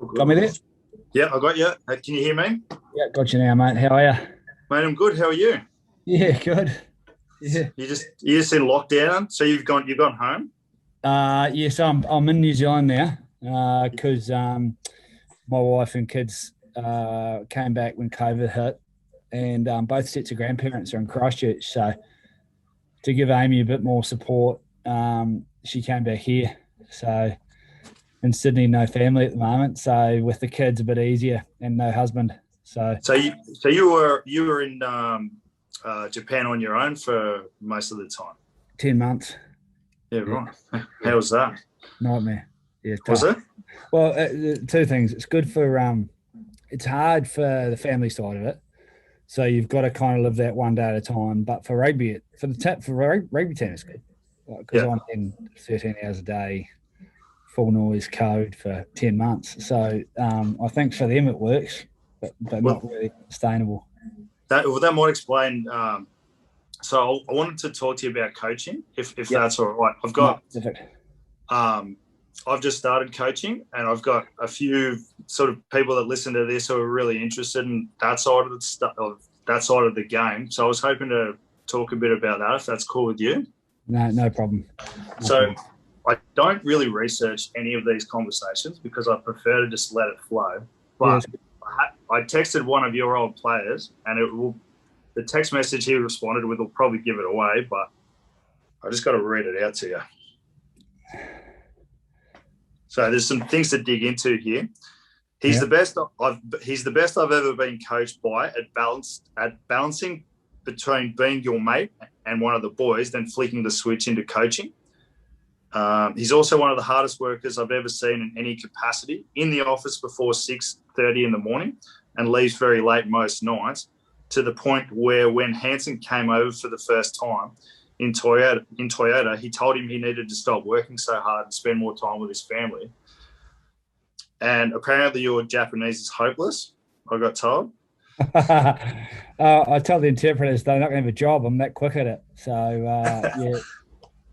Got me there? Yeah, I got you. Can you hear me? Yeah, got you now, mate. How are you? Mate, I'm good. How are you? Yeah, good. Yeah. You just in lockdown, so you've gone home. Yes, I'm in New Zealand now because my wife and kids came back when COVID hit, and both sets of grandparents are in Christchurch. So to give Amy a bit more support, she came back here. So in Sydney, no family at the moment. So with the kids, a bit easier, and no husband. So So you were in Japan on your own for most of the time. 10 months. Yeah, Yeah, right. yeah, How was that? nightmare. Yeah, Was tough. it? Well, two things. It's good for it's hard for the family side of it. So you've got to kind of live that one day at a time. But for rugby, for the tap for rugby team, it's good because Yeah. I'm in 13 hours a day, full noise code for 10 months. So I think for them it works, but Well, not really sustainable. that might explain. So I wanted to talk to you about coaching, if Yep. that's all right. No, perfect. Um, I've just started coaching, and I've got a few sort of people that listen to this who are really interested in that side of the stuff, of that side of the game. So I was hoping to talk a bit about that, if that's cool with you. No, no problem. No So problem. I don't really research any of these conversations because I prefer to just let it flow. Yeah, But I texted one of your old players, and the text message he responded with will probably give it away. But I just got to read it out to you. So there's some things to dig into here. He's yeah. the best I've ever been coached by at balancing between being your mate and one of the boys, then flicking the switch into coaching. He's also one of the hardest workers I've ever seen in any capacity. In the office before 6:30 in the morning, and leaves very late most nights. To the point where when Hanson came over for the first time in Toyota, he told him he needed to stop working so hard and spend more time with his family. And apparently your Japanese is hopeless, I got told. I tell the interpreters they're not going to have a job. I'm that quick at it. So yeah,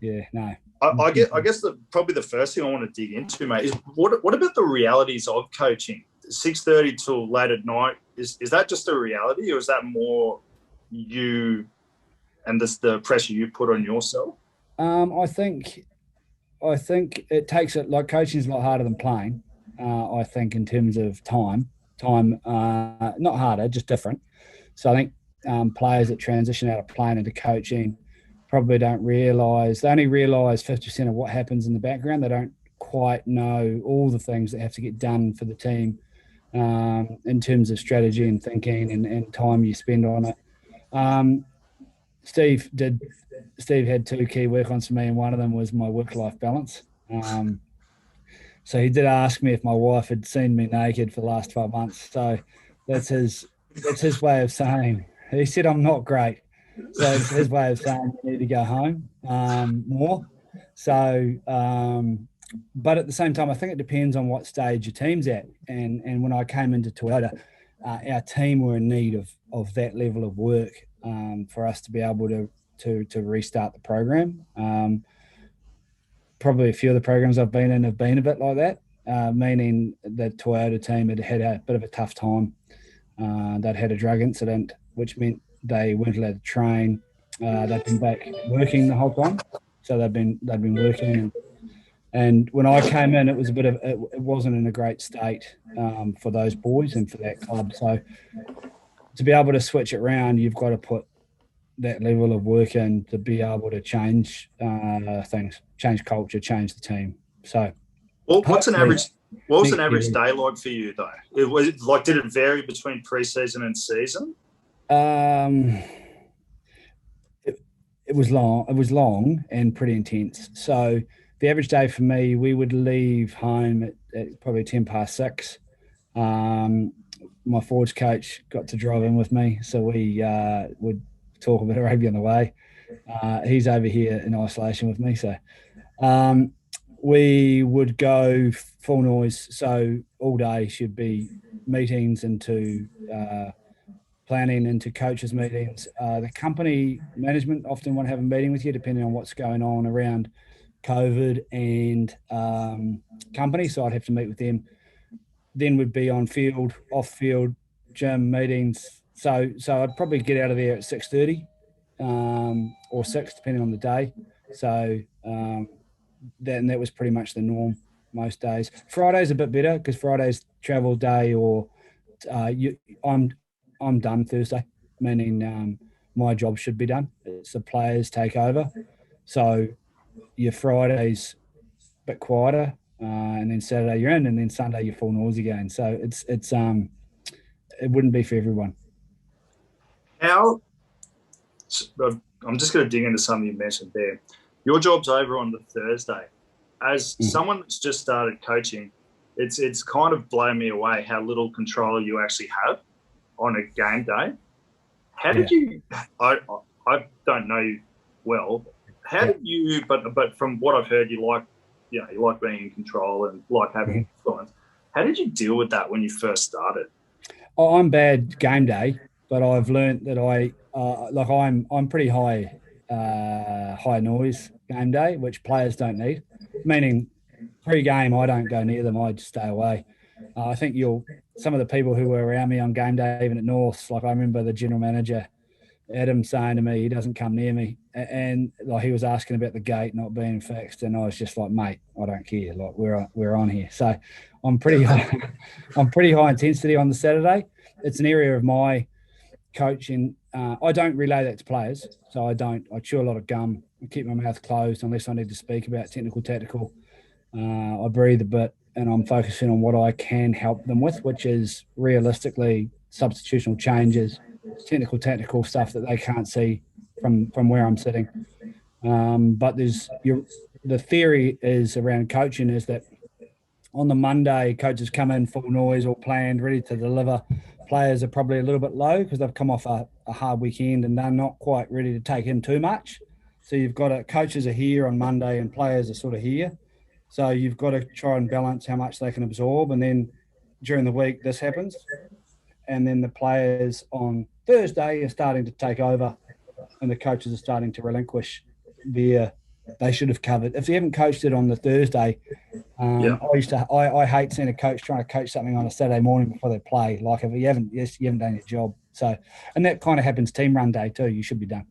yeah, no. I guess probably the first thing I want to dig into, mate, is what about the realities of coaching? 6:30 till late at night, is that just a reality, or is that more you and the pressure you put on yourself? I think it takes it like coaching is a lot harder than playing. I think in terms of time not harder, just different. So I think players that transition out of playing into coaching probably don't realise. They only realise 50% of what happens in the background. They don't quite know all the things that have to get done for the team in terms of strategy and thinking and time you spend on it. Um, Steve did. Steve had two key work-ons for me, and one of them was my work-life balance. Um, so he did ask me if my wife had seen me naked for the last 12 months. So that's his that's his way of saying. He said I'm not great. So it's his way of saying you need to go home more. So, but at the same time, I think it depends on what stage your team's at. And when I came into Toyota, our team were in need of that level of work for us to be able to restart the program. Probably a few of the programs I've been in have been a bit like that, meaning the Toyota team had had a bit of a tough time. They'd had a drug incident, which meant they weren't allowed to train. They'd been back working the whole time, so they'd been working. And when I came in, it was a bit of it wasn't in a great state for those boys and for that club. So to be able to switch it around, you've got to put that level of work in to be able to change things, change culture, change the team. So Well, hopefully what was an next average year. day like for you though? It was like, did it vary between preseason and season? Um, it was long. It was long and pretty intense. So the average day for me, we would leave home at probably 10 past 6. Um, my forwards coach got to drive in with me, so we would talk a bit of rugby on the way. He's over here in isolation with me, so um, we would go full noise. So all day should be meetings into planning into coaches meetings. The company management often want to have a meeting with you depending on what's going on around COVID and company. So I'd have to meet with them. then would be on field, off field, gym meetings. So I'd probably get out of there at 6:30 or 6, depending on the day. So that was pretty much the norm most days. Friday's a bit better because Friday's travel day, or you, I'm done Thursday, meaning my job should be done. It's the players take over, so your Friday's a bit quieter, and then Saturday you're in, and then Sunday you're full noise again. So it's it wouldn't be for everyone. How? I'm just going to dig into something you mentioned there. Your job's over on the Thursday. As someone that's just started coaching, it's kind of blown me away how little control you actually have on a game day. How did you? I don't know you well. How did you? But from what I've heard, you like being in control and like having influence. How did you deal with that when you first started? I'm bad game day, but I've learned that I'm pretty high noise game day, which players don't need. Meaning, pre-game I don't go near them. I just stay away. I think some of the people who were around me on game day, even at North, like I remember the general manager Adam saying to me, he doesn't come near me, and like he was asking about the gate not being fixed, and I was just like, mate, I don't care. Like we're on here. So I'm pretty high, I'm pretty high intensity on the Saturday. It's an area of my coaching. I don't relay that to players, so I chew a lot of gum. I keep my mouth closed unless I need to speak about technical, tactical. I breathe a bit, and I'm focusing on what I can help them with, which is realistically substitutional changes, technical, tactical stuff that they can't see from where I'm sitting. But the theory is around coaching is that on the Monday, coaches come in full noise, all planned, ready to deliver. Players are probably a little bit low because they've come off a hard weekend and they're not quite ready to take in too much. So you've got coaches are here on Monday and players are sort of here. So you've got to try and balance how much they can absorb. And then during the week, this happens. And then the players on Thursday are starting to take over and the coaches are starting to relinquish they should have covered. If you haven't coached it on the Thursday, I hate seeing a coach trying to coach something on a Saturday morning before they play. Like if you haven't done your job. So, and that kind of happens team run day too. You should be done.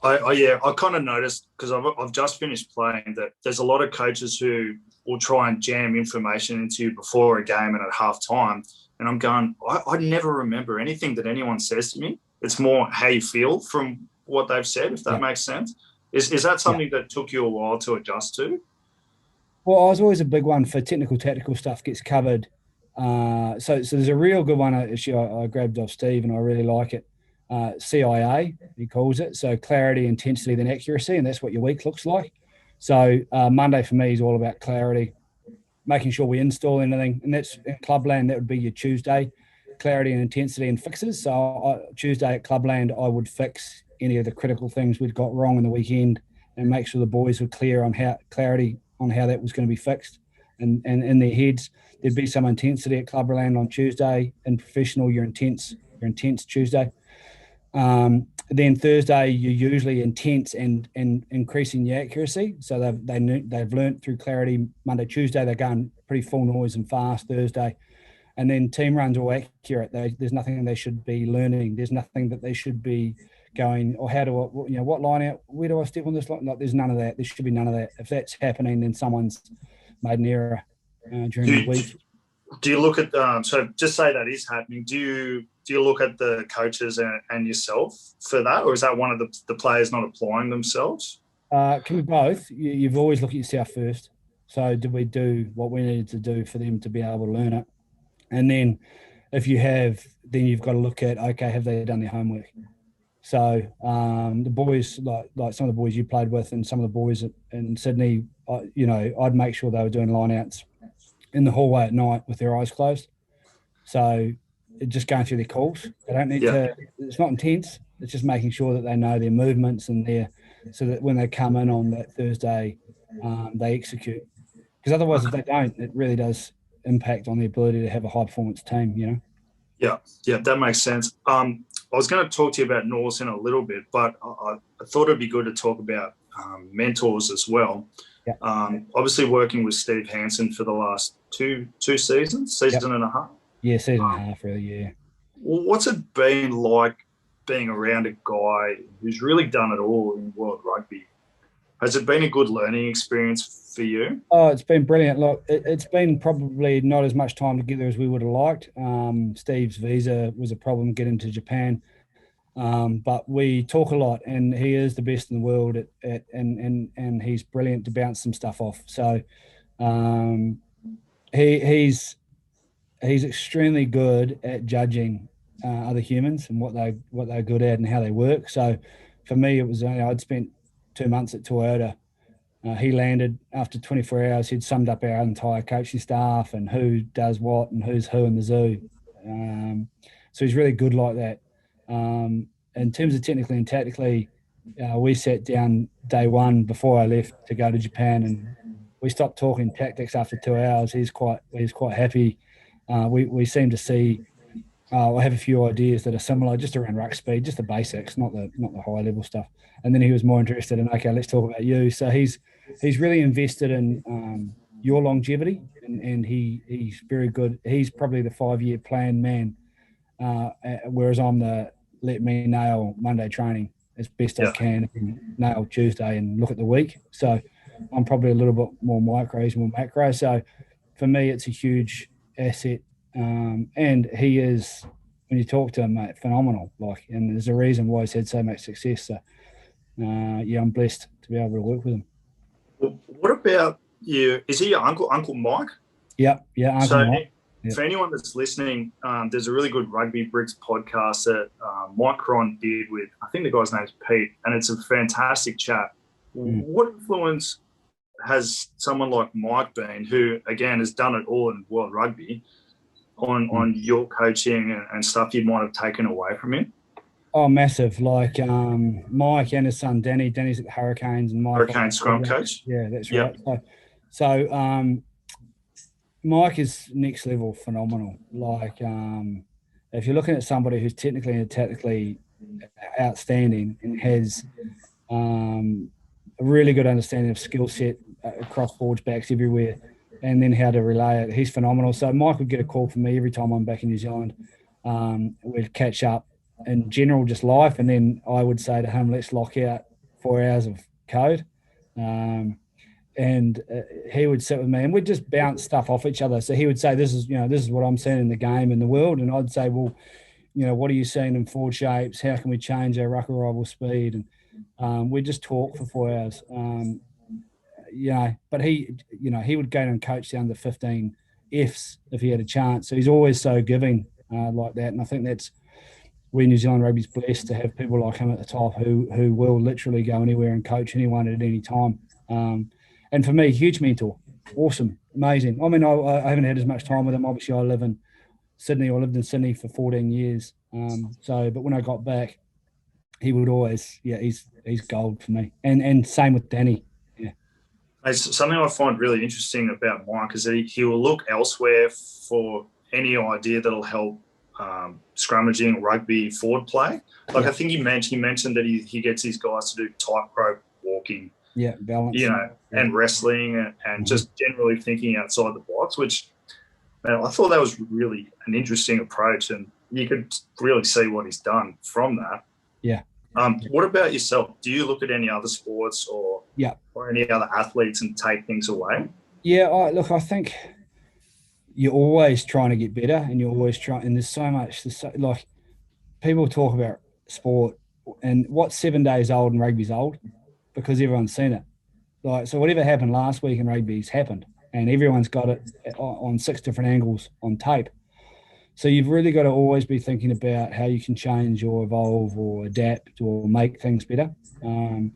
I kind of noticed because I've just finished playing that there's a lot of coaches who will try and jam information into you before a game and at half time. And I'm going, I never remember anything that anyone says to me. It's more how you feel from what they've said, if that makes sense. Is that something that took you a while to adjust to? Well, I was always a big one for technical, tactical stuff gets covered. So there's a real good one. Actually, I grabbed off Steve and I really like it. CIA, he calls it. So clarity, intensity, then accuracy. And that's what your week looks like. So Monday for me is all about clarity, making sure we install anything. And that's in Clubland, that would be your Tuesday, clarity and intensity and fixes. So Tuesday at Clubland, I would fix any of the critical things we'd got wrong in the weekend and make sure the boys were clear on clarity on how that was going to be fixed. And in their heads, there'd be some intensity at Clubland on Tuesday. In professional, you're intense Tuesday. Then Thursday, you're usually intense and increasing your accuracy. So they've learnt through clarity. Monday, Tuesday, they're going pretty full noise and fast. Thursday, and then team runs all accurate. There's nothing they should be learning. There's nothing that they should be going, or how do I, what line out? Where do I step on this line? Like, there's none of that. There should be none of that. If that's happening, then someone's made an error during the week. Do you look at so just say that is happening? Do you look at the coaches and yourself for that, or is that one of the players not applying themselves? Can be both. You've always looked at yourself first. So did we do what we needed to do for them to be able to learn it? And then if you have, then you've got to look at, okay, have they done their homework? So the boys, like some of the boys you played with and some of the boys in Sydney, I'd make sure they were doing line-outs in the hallway at night with their eyes closed. So just going through their calls. They don't need to, it's not intense. It's just making sure that they know their movements and so that when they come in on that Thursday, they execute. Because otherwise, if they don't, it really does impact on the ability to have a high-performance team, Yeah, that makes sense. I was going to talk to you about Norse in a little bit, but I thought it'd be good to talk about mentors as well. Yeah. Obviously working with Steve Hansen for the last two seasons, season and a half. Yeah, season and a half, really. Yeah. What's it been like being around a guy who's really done it all in world rugby? Has it been a good learning experience for you? Oh, it's been brilliant. Look, it's been probably not as much time together as we would have liked. Steve's visa was a problem getting to Japan. But we talk a lot, and he is the best in the world and he's brilliant to bounce some stuff off. So um, he's extremely good at judging other humans and what they're good at and how they work. So for me, it was I'd spent 2 months at Toyota. He landed after 24 hours. He'd summed up our entire coaching staff and who does what and who's who in the zoo. So he's really good like that. In terms of technically and tactically, we sat down day one before I left to go to Japan, and we stopped talking tactics after 2 hours. He's quite happy. We seem to see. I have a few ideas that are similar, just around ruck speed, just the basics, not the high level stuff. And then he was more interested in, okay, let's talk about you. So he's really invested in your longevity, and he's very good. He's probably the 5-year plan man, whereas I'm the let me nail Monday training as best I can and nail Tuesday and look at the week. So I'm probably a little bit more micro, he's more macro. So for me, it's a huge asset. And he is, when you talk to him, mate, phenomenal. Like, and there's a reason why he's had so much success. So yeah, I'm blessed to be able to work with him. What about you? Is he your Uncle Mike? Yeah, Uncle Mike. For anyone that's listening, there's a really good Rugby Bricks podcast that Mike Cron did with, I think the guy's name's Pete, and it's a fantastic chat. What influence has someone like Mike been, who, again, has done it all in world rugby, on your coaching and stuff you might have taken away from him? Oh, massive. Like Mike and his son, Danny's at the Hurricanes. And Mike, Hurricanes scrum coach? Yeah, that's right. So Mike is next level phenomenal. Like, if you're looking at somebody who's technically and tactically outstanding and has a really good understanding of skill set across forwards, backs, everywhere, and then how to relay it, he's phenomenal. So Mike would get a call from me every time I'm back in New Zealand. We'd catch up in general, just life, and then I would say to him, let's lock out 4 hours of code. And he would sit with me and we'd just bounce stuff off each other. So he would say, this is what I'm seeing in the game, in the world. And I'd say, well, what are you seeing in forward shapes? How can we change our ruck arrival speed? And we'd just talk for 4 hours. But he would go and coach down to 15 Fs if he had a chance. So he's always so giving like that. And I think that's where New Zealand rugby's blessed to have people like him at the top who will literally go anywhere and coach anyone at any time. And for me, huge mentor, awesome, amazing. I mean, I haven't had as much time with him. Obviously, I live in Sydney. I lived in Sydney for 14 years. But when I got back, he would always, he's gold for me. And same with Danny. Yeah. It's something I find really interesting about Mike is that he will look elsewhere for any idea that'll help scrummaging rugby forward play. Like I think he mentioned that he gets his guys to do tightrope walking. Yeah, balance. And wrestling and just generally thinking outside the box, which, man, I thought that was really an interesting approach, and you could really see what he's done from that. Yeah. What about yourself? Do you look at any other sports or any other athletes and take things away? Yeah, I think you're always trying to get better, and you're always trying. And there's so much. Like people talk about sport, and what's 7 days old and rugby's old. Because everyone's seen it. Like, so whatever happened last week in rugby's happened, and everyone's got it on 6 different angles on tape. So you've really got to always be thinking about how you can change or evolve or adapt or make things better. And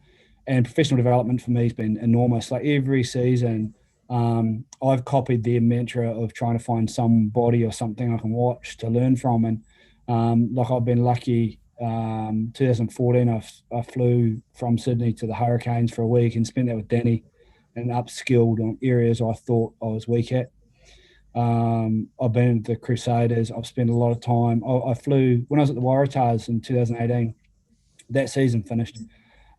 professional development for me has been enormous. Like every season, I've copied their mantra of trying to find somebody or something I can watch to learn from. And like I've been lucky. 2014, I flew from Sydney to the Hurricanes for a week and spent that with Danny and upskilled on areas I thought I was weak at. I've been at the Crusaders. I've spent a lot of time. I flew when I was at the Waratahs in 2018. That season finished,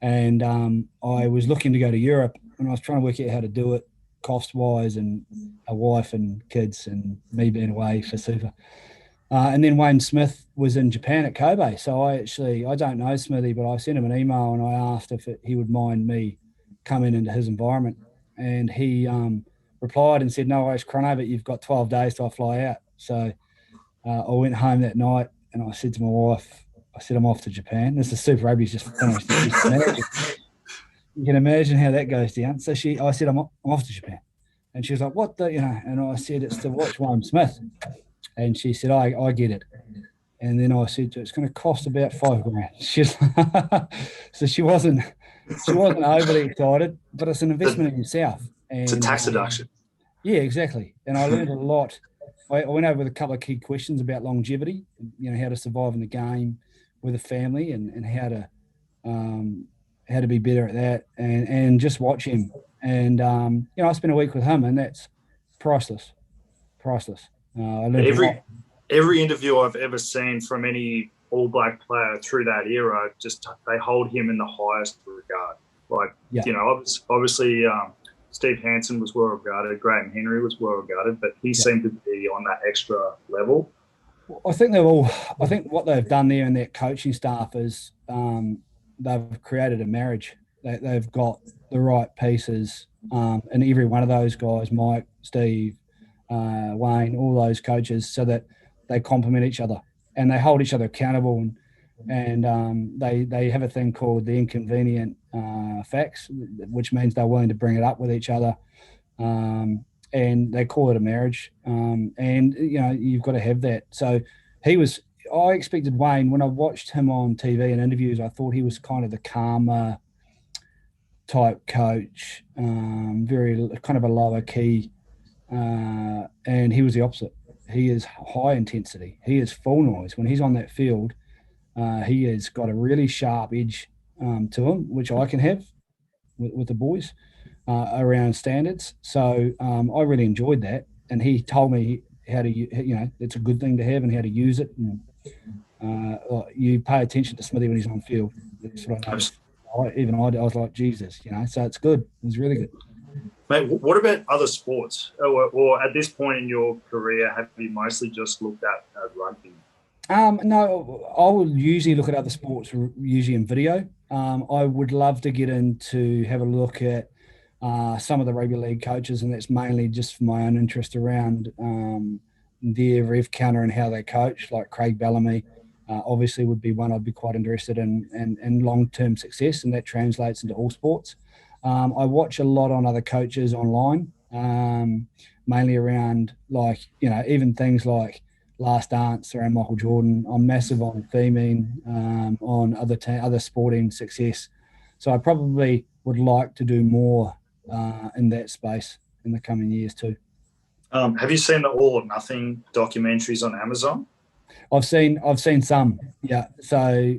and I was looking to go to Europe and I was trying to work out how to do it cost wise, and a wife and kids, and me being away for super. And then Wayne Smith was in Japan at Kobe. So I don't know Smithy, but I sent him an email and I asked if he would mind me coming into his environment. And he replied and said, no worries, Chrono, but you've got 12 days till I fly out. So I went home that night and I said to my wife, I said, I'm off to Japan. This is Super Rugby's just finished. You can imagine how that goes down. So I said, I'm off to Japan. And she was like, what the, and I said, it's to watch Wayne Smith. And she said, I get it. And then I said, it's going to cost about $5,000. So she wasn't overly excited, but it's an investment in yourself. And, it's a tax deduction. Yeah, exactly. And I learned a lot. I went over with a couple of key questions about longevity, how to survive in the game with a family, and how to be better at that, and just watch him. And I spent a week with him, and that's priceless. Every interview I've ever seen from any All Black player through that era, just they hold him in the highest regard. Obviously Steve Hansen was well regarded, Graham Henry was well regarded, but he seemed to be on that extra level. I think what they've done there in their coaching staff is they've created a marriage. They've got the right pieces, and every one of those guys, Mike, Steve, Wayne, all those coaches, so that they complement each other and they hold each other accountable, and they have a thing called the inconvenient facts, which means they're willing to bring it up with each other, and they call it a marriage, and you've got to have that. So I expected Wayne, when I watched him on TV and interviews, I thought he was kind of the calmer type coach, very kind of a lower key, and he was the opposite. He is high intensity. He is full noise. When he's on that field, he has got a really sharp edge to him, which I can have with the boys around standards. So I really enjoyed that. And he told me how to, it's a good thing to have and how to use it. And you pay attention to Smithy when he's on field. That's what I noticed. I was like, Jesus, so it's good. It was really good. Mate, what about other sports? Or at this point in your career, have you mostly just looked at rugby? No, I will usually look at other sports, usually in video. I would love to get into have a look at some of the rugby league coaches, and that's mainly just for my own interest around their rev counter and how they coach, like Craig Bellamy. Obviously would be one I'd be quite interested in long-term success, and that translates into all sports. I watch a lot on other coaches online, mainly around even things like Last Dance around Michael Jordan. I'm massive on theming, on other sporting success. So I probably would like to do more in that space in the coming years too. Have you seen the All or Nothing documentaries on Amazon? I've seen some, yeah. So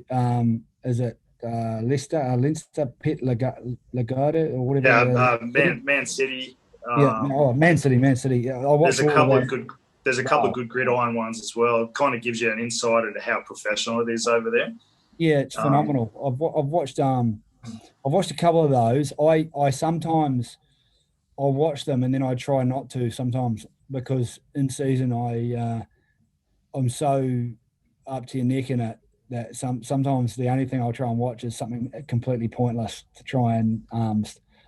is it Leinster Pet Lagarde or whatever? Yeah, Man City. Man City. Yeah, there's a couple of good gridiron ones as well. It kind of gives you an insight into how professional it is over there. Yeah, it's phenomenal. I've watched a couple of those. I sometimes I'll watch them and then I try not to sometimes, because in season I'm so up to your neck in it that sometimes the only thing I'll try and watch is something completely pointless to try and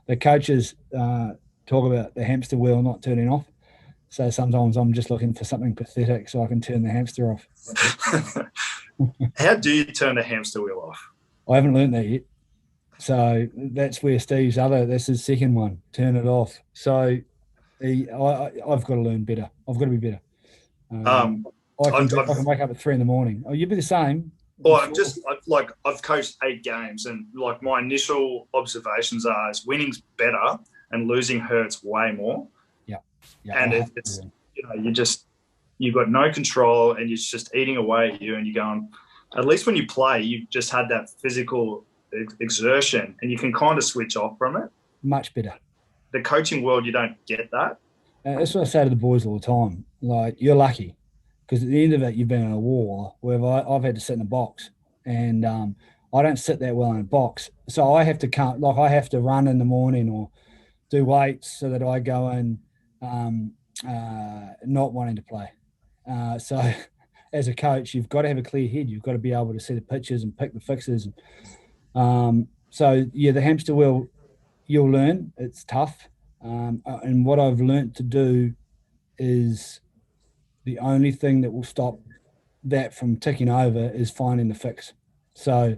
the coaches talk about the hamster wheel not turning off. So sometimes I'm just looking for something pathetic so I can turn the hamster off. How do you turn the hamster wheel off? I haven't learned that yet. So that's where that's his second one, turn it off. So I've got to learn better. I've got to be better. I can wake up at 3 a.m. Oh, you'd be the same. Well, I've coached 8 games, and my initial observations are is winning's better and losing hurts way more. Yeah, and it's you've got no control, and it's just eating away at you, and you're going. At least when you play, you just had that physical exertion, and you can kind of switch off from it. Much better. The coaching world, you don't get that. That's what I say to the boys all the time. Like, you're lucky, because at the end of it, you've been in a war where I've had to sit in a box, and I don't sit that well in a box. So I have to I have to run in the morning or do weights so that I go in not wanting to play. So as a coach, you've got to have a clear head. You've got to be able to see the pictures and pick the fixes. So yeah, the hamster wheel, you'll learn. It's tough. And what I've learned to do is the only thing that will stop that from ticking over is finding the fix. So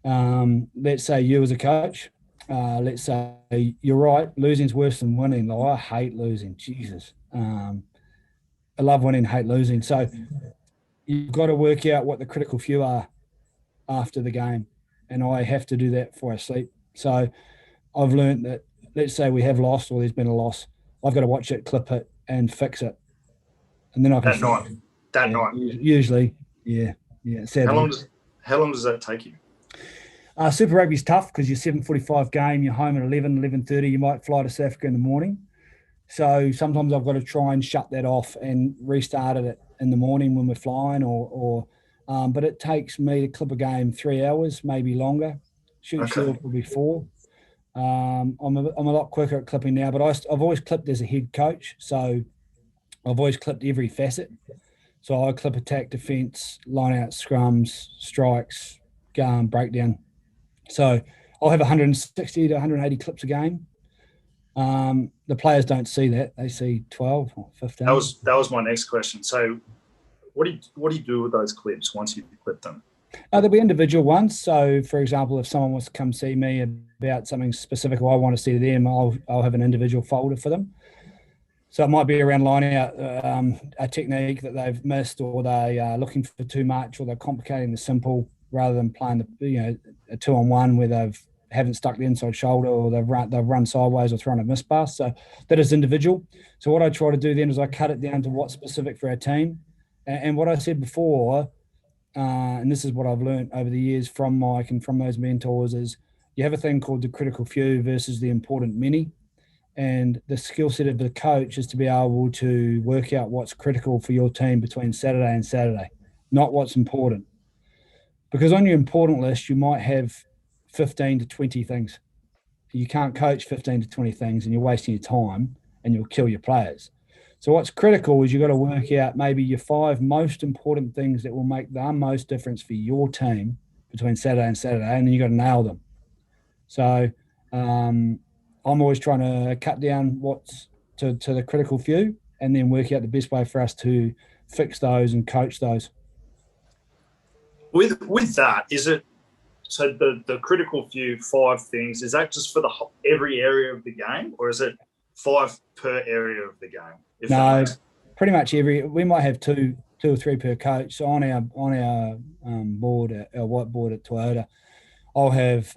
let's say you as a coach, let's say you're right, losing's worse than winning. Like, I hate losing. Jesus. I love winning, hate losing. So you've got to work out what the critical few are after the game. And I have to do that before I sleep. So I've learned that, let's say we have lost or there's been a loss, I've got to watch it, clip it, and fix it. And then I can that night. Usually, yeah. Sadly. How long does that take you? Super Rugby's tough because you're 7:45 game, you're home at 11:30. You might fly to South Africa in the morning. So sometimes I've got to try and shut that off and restart it in the morning when we're flying, but it takes me to clip a game 3 hours, maybe longer. Shield probably 4. I'm a lot quicker at clipping now, but I've always clipped as a head coach, so I've always clipped every facet. So I clip attack, defence, line out, scrums, strikes, breakdown. So I'll have 160 to 180 clips a game. The players don't see that; they see 12 or 15. That was my next question. So, what do you do with those clips once you clip them? There'll be individual ones. So, for example, if someone wants to come see me about something specific or I want to see them, I'll have an individual folder for them. So it might be around lining out a technique that they've missed, or they are looking for too much, or they're complicating the simple rather than playing a 2-on-1 where they've haven't stuck the inside shoulder, or they've run sideways or thrown a miss pass. So that is individual. So what I try to do then is I cut it down to what's specific for our team. And what I said before, and this is what I've learned over the years from Mike and from those mentors, is you have a thing called the critical few versus the important many. And the skill set of the coach is to be able to work out what's critical for your team between Saturday and Saturday, not what's important. Because on your important list, you might have 15 to 20 things. You can't coach 15 to 20 things, and you're wasting your time and you'll kill your players. So what's critical is you've got to work out maybe your 5 most important things that will make the most difference for your team between Saturday and Saturday, and then you've got to nail them. So I'm always trying to cut down what's to the critical few and then work out the best way for us to fix those and coach those. With that, is it so the critical few 5 things, is that just for every area of the game, or is it 5 per area of the game? No, pretty much we might have two or 3 per coach. So on our board, our whiteboard at Toyota, I'll have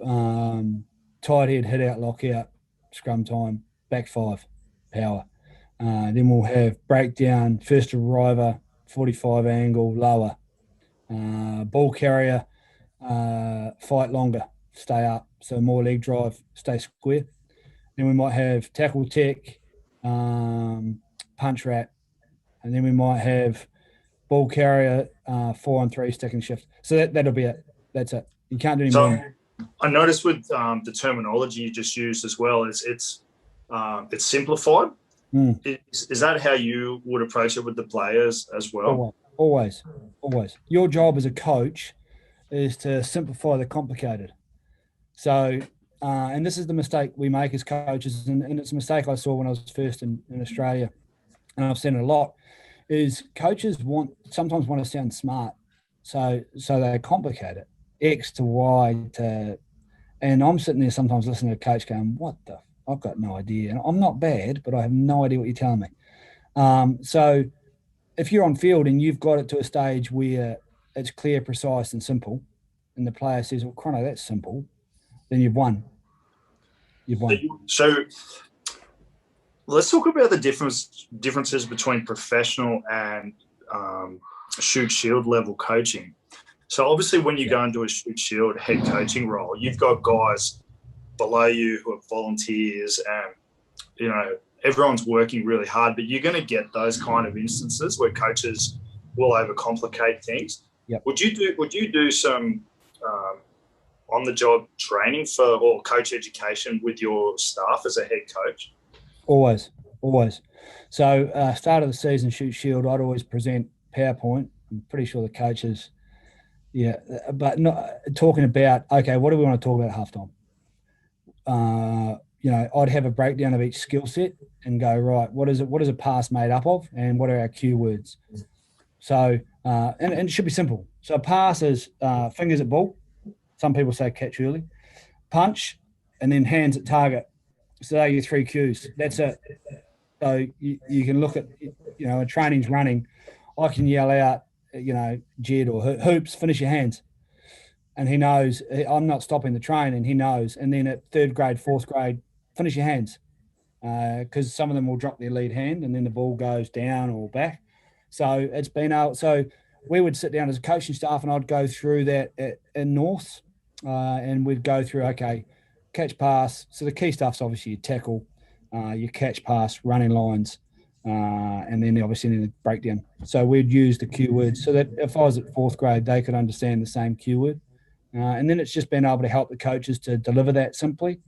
tight head, hit out, lock out, scrum time, back 5, power. Then we'll have breakdown, first arriver, 45 angle, lower. Ball carrier, fight longer, stay up. So more leg drive, stay square. Then we might have tackle tech, punch rat. And then we might have ball carrier, 4-on-3 stick and shift. So that'll be it. That's it. You can't do any more. I noticed with the terminology you just used as well, it's simplified. Is that how you would approach it with the players as well? Always. Your job as a coach is to simplify the complicated. So, and this is the mistake we make as coaches, and it's a mistake I saw when I was first in Australia, and I've seen it a lot, is coaches sometimes want to sound smart. So they complicate it, X to Y to, and I'm sitting there sometimes listening to a coach going, I've got no idea. And I'm not bad, but I have no idea what you're telling me. So if you're on field and you've got it to a stage where it's clear, precise, and simple, and the player says, well, Chrono, that's simple, then you've won. So let's talk about the differences between professional and shoot shield level coaching. So obviously when you go into a shoot shield head coaching role, you've got guys below you who are volunteers, and everyone's working really hard, but you're going to get those kind of instances where coaches will overcomplicate things. Yep. Would you do some on the job training or coach education with your staff as a head coach? Always, always. So start of the season, shoot shield, I'd always present PowerPoint. I'm pretty sure the coaches, yeah, but not talking about, okay, what do we want to talk about at halftime? I'd have a breakdown of each skill set and go, right, what is a pass made up of, and what are our cue words? So, and it should be simple. So a pass is fingers at ball. Some people say catch early, punch, and then hands at target. So they're your three cues. That's it. So you can look at, when training's running, I can yell out, Jed or hoops, finish your hands. And he knows I'm not stopping the train, and he knows. And then at third grade, fourth grade, finish your hands, because some of them will drop their lead hand and then the ball goes down or back. So it's been out. So we would sit down as a coaching staff, and I'd go through that in North, and we'd go through, okay, catch, pass. So the key stuff's obviously your tackle, your catch, pass, running lines, and then obviously in the breakdown. So we'd use the cue words so that if I was at fourth grade, they could understand the same cue word. And then it's just been able to help the coaches to deliver that simply.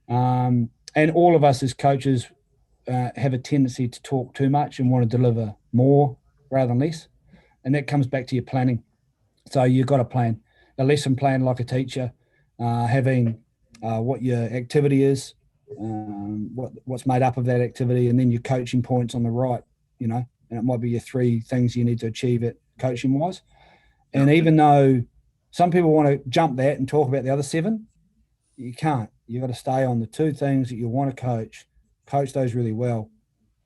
And all of us as coaches have a tendency to talk too much and want to deliver more rather than less. And that comes back to your planning. So you've got to plan a lesson plan like a teacher, having what your activity is, what's made up of that activity, and then your coaching points on the right, and it might be your three things you need to achieve it coaching wise. And even though some people want to jump that and talk about the other seven, you can't. You've got to stay on the two things that you want to coach those really well,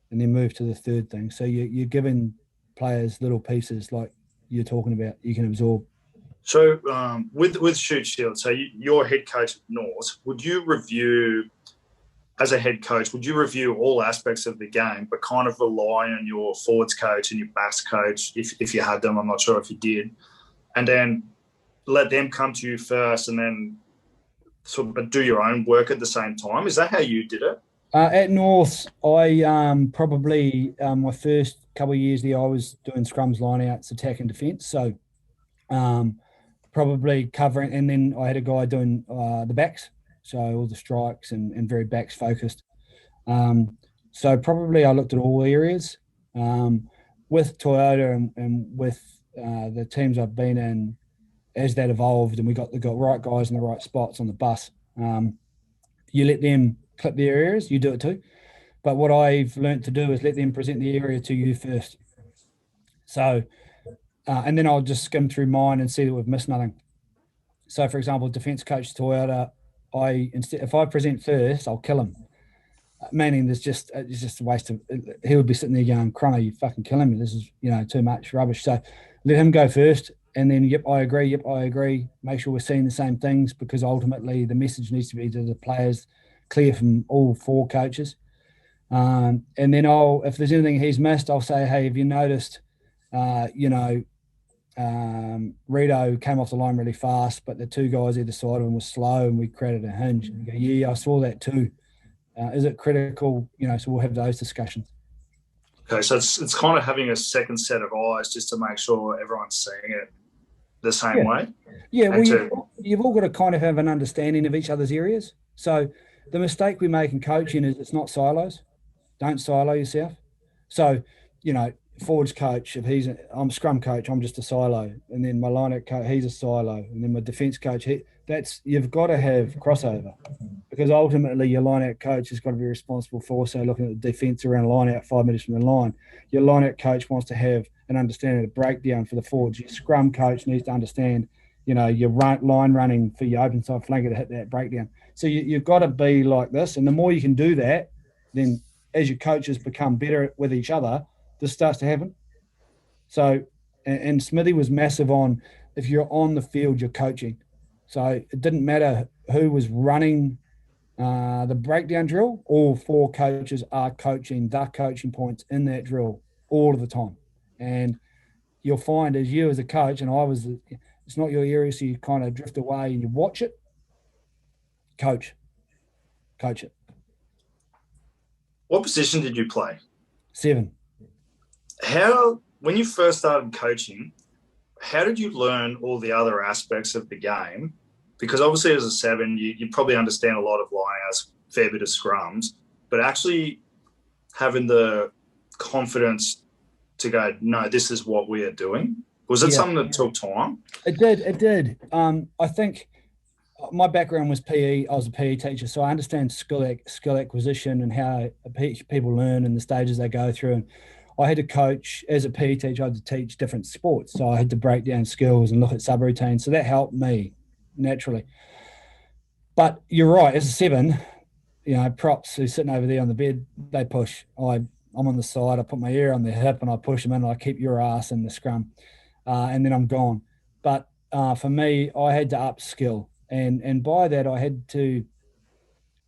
and then move to the third thing. So you're giving players little pieces like you're talking about you can absorb. So with Shoot Shield, so you're head coach at North, would you review, as a head coach, would you review all aspects of the game, but kind of rely on your forwards coach and your backs coach, if you had them? I'm not sure if you did. And then let them come to you first, and then sort of do your own work at the same time? Is that how you did it? At North, I probably my first couple of years there, I was doing scrums, lineouts, attack and defence. So probably covering, and then I had a guy doing the backs, so all the strikes and very backs focused. So probably I looked at all areas. With Toyota and with the teams I've been in, as that evolved and we got the right guys in the right spots on the bus, you let them clip the areas, you do it too. But what I've learned to do is let them present the area to you first. So, and then I'll just skim through mine and see that we've missed nothing. So, for example, defence coach Toyota, if I present first, I'll kill him. Meaning it's just a waste of, he would be sitting there going, Cron, you fucking killing me. This is, too much rubbish. So let him go first. And then, yep, I agree. Make sure we're seeing the same things, because ultimately the message needs to be to the players, clear from all four coaches. And then if there's anything he's missed, I'll say, hey, have you noticed, Rito came off the line really fast, but the two guys either side of him were slow and we created a hinge. And go, yeah, I saw that too. Is it critical? So we'll have those discussions. Okay, so it's kind of having a second set of eyes just to make sure everyone's seeing it the same way. Yeah, well, you've all got to kind of have an understanding of each other's areas. So the mistake we make in coaching is it's not silos. Don't silo yourself. So, forwards coach, I'm scrum coach, I'm just a silo. And then my line-out coach, he's a silo. And then my defence coach, you've got to have crossover, because ultimately your line-out coach has got to be responsible for also looking at the defence around line-out 5 minutes from the line. Your line-out coach wants to have an understanding of the breakdown for the forwards. Your scrum coach needs to understand, your line running for your open side flanker to hit that breakdown. So you've got to be like this. And the more you can do that, then as your coaches become better with each other, this starts to happen. So, and Smithy was massive on, if you're on the field, you're coaching. So it didn't matter who was running the breakdown drill. All four coaches are coaching the coaching points in that drill all of the time. And you'll find as you as a coach, and it's not your area, so you kind of drift away and you watch it. Coach it. What position did you play? 7. When you first started coaching, how did you learn all the other aspects of the game because obviously as a 7, you probably understand a lot of line-outs, fair bit of scrums, but actually having the confidence to go, no, this is what we are doing. Was it something that took time? It did. I think my background was PE. I was a PE teacher, so I understand skill acquisition and how people learn and the stages they go through. And I had to coach as a PE teacher. I had to teach different sports, so I had to break down skills and look at subroutines. So that helped me naturally. But you're right. As a 7, props who's sitting over there on the bed, they push. I'm on the side. I put my ear on their hip and I push them in. And I keep your ass in the scrum, and then I'm gone. But for me, I had to upskill. And by that, I had to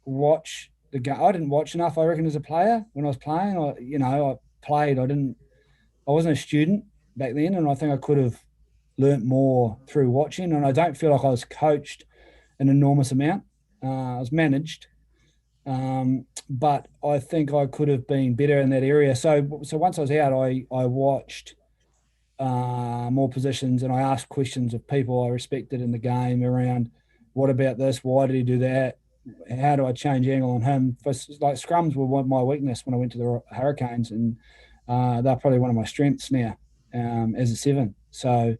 watch the game. I didn't watch enough, I reckon, as a player when I was playing. I played. I wasn't a student back then, and I think I could have learnt more through watching. And I don't feel like I was coached an enormous amount. I was managed, but I think I could have been better in that area. So once I was out, I watched more positions, and I asked questions of people I respected in the game around, what about this? Why did he do that? How do I change angle on him? Like scrums were my weakness when I went to the Hurricanes, and they're probably one of my strengths now as a 7. So,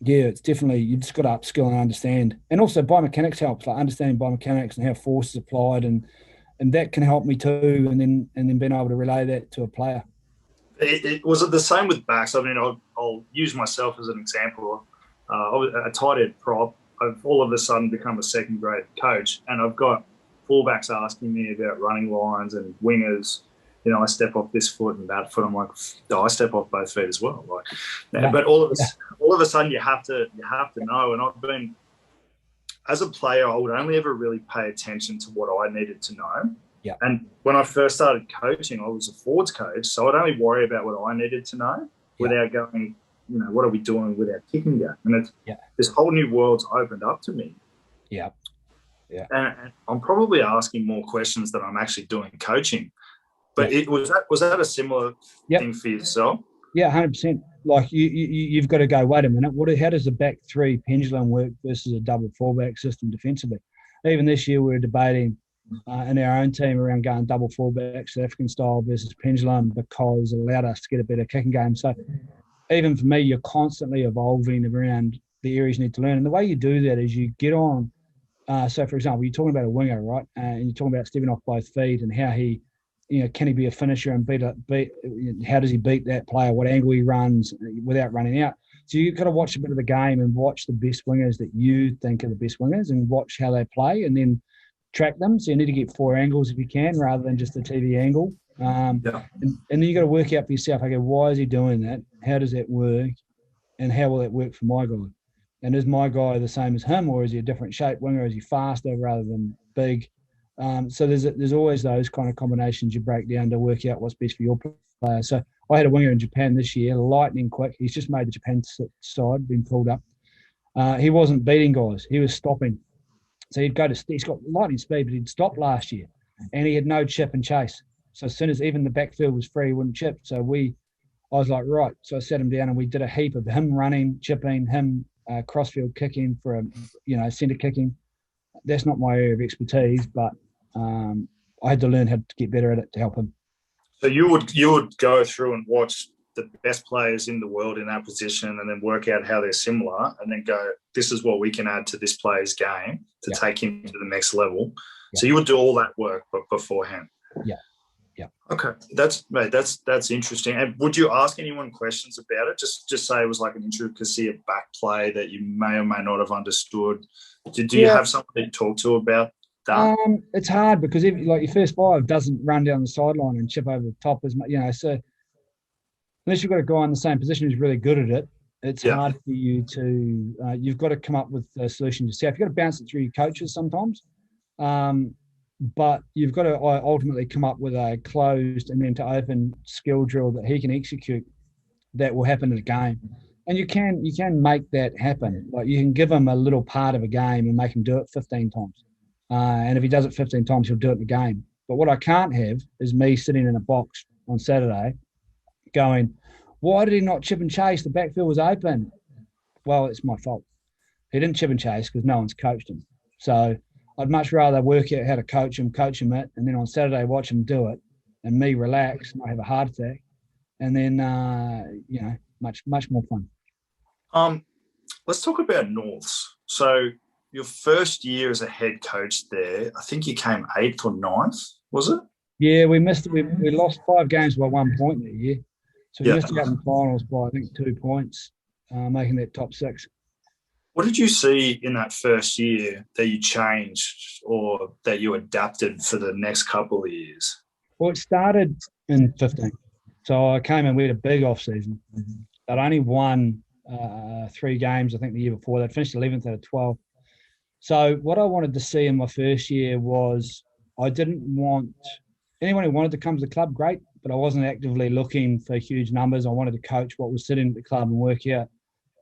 it's definitely, you just got to upskill and understand. And also biomechanics helps, like understanding biomechanics and how force is applied, and that can help me too. And then being able to relay that to a player. Was it the same with backs? I mean, I'll use myself as an example. I was a tight end prop. I've all of a sudden become a second grade coach, and I've got fullbacks asking me about running lines and wingers. I step off this foot and that foot. I'm like, I step off both feet as well. But all of a sudden you have to know. And I've been, as a player, I would only ever really pay attention to what I needed to know. Yeah. And when I first started coaching, I was a forwards coach, so I'd only worry about what I needed to know without going, what are we doing with our kicking game? And this whole new world's opened up to me. Yeah. Yeah. And I'm probably asking more questions than I'm actually doing coaching. But was that a similar thing for yourself? Yeah, 100%. Like you've got to go, wait a minute, how does a back 3 pendulum work versus a double fullback system defensively? Even this year we were debating in our own team around going double fullback, South African style versus pendulum, because it allowed us to get a better kicking game. So even for me, you're constantly evolving around the areas you need to learn. And the way you do that is you get on. So, for example, you're talking about a winger, right? And you're talking about stepping off both feet and how he, can he be a finisher and beat? How does he beat that player? What angle he runs without running out? So you've got to watch a bit of the game and watch the best wingers that you think are the best wingers and watch how they play and then track them. So you need to get 4 angles if you can, rather than just a TV angle. And then you got to work out for yourself, okay, why is he doing that? How does that work? And how will that work for my guy? And is my guy the same as him, or is he a different shape winger? Is he faster rather than big? So there's always those kind of combinations you break down to work out what's best for your player. So I had a winger in Japan this year, lightning quick. He's just made the Japan side, been pulled up. He wasn't beating guys. He was stopping. So he's got lightning speed, but he'd stopped last year. And he had no chip and chase. So as soon as even the backfield was free, he wouldn't chip. So I was like, right. So I sat him down and we did a heap of him running, chipping, him crossfield kicking for centre kicking. That's not my area of expertise, but I had to learn how to get better at it to help him. So you would go through and watch the best players in the world in that position and then work out how they're similar and then go, this is what we can add to this player's game to take him to the next level. So you would do all that work beforehand. Yeah. Yeah. Okay. That's interesting. And would you ask anyone questions about it? Just say it was like an intricacy of back play that you may or may not have understood. Do you have someone to talk to about that? It's hard because if your first 5 doesn't run down the sideline and chip over the top as much, so unless you've got a guy in the same position who's really good at it, it's hard for you to, you've got to come up with a solution yourself. You've got to bounce it through your coaches sometimes. But you've got to ultimately come up with a closed and then to open skill drill that he can execute that will happen in a game. And you can make that happen. Like you can give him a little part of a game and make him do it 15 times. And if he does it 15 times, he'll do it in the game. But what I can't have is me sitting in a box on Saturday going, why did he not chip and chase? The backfield was open. Well, it's my fault. He didn't chip and chase because no one's coached him. So I'd much rather work out how to coach him it, and then on Saturday watch him do it, and me relax, not have a heart attack, and then much more fun. Let's talk about Norths. So your first year as a head coach there, I think you came 8th or 9th, was it? Yeah, we missed it. We lost 5 games by 1 point that year. So we missed out in the finals by, I think, 2 points, making that top 6. What did you see in that first year that you changed or that you adapted for the next couple of years? Well, it started in 15. So I came in, we had a big off-season. They'd only won 3 games, I think, the year before. They'd finished 11th out of 12. So what I wanted to see in my first year was I didn't want anyone who wanted to come to the club, great, but I wasn't actively looking for huge numbers. I wanted to coach what was sitting at the club and work out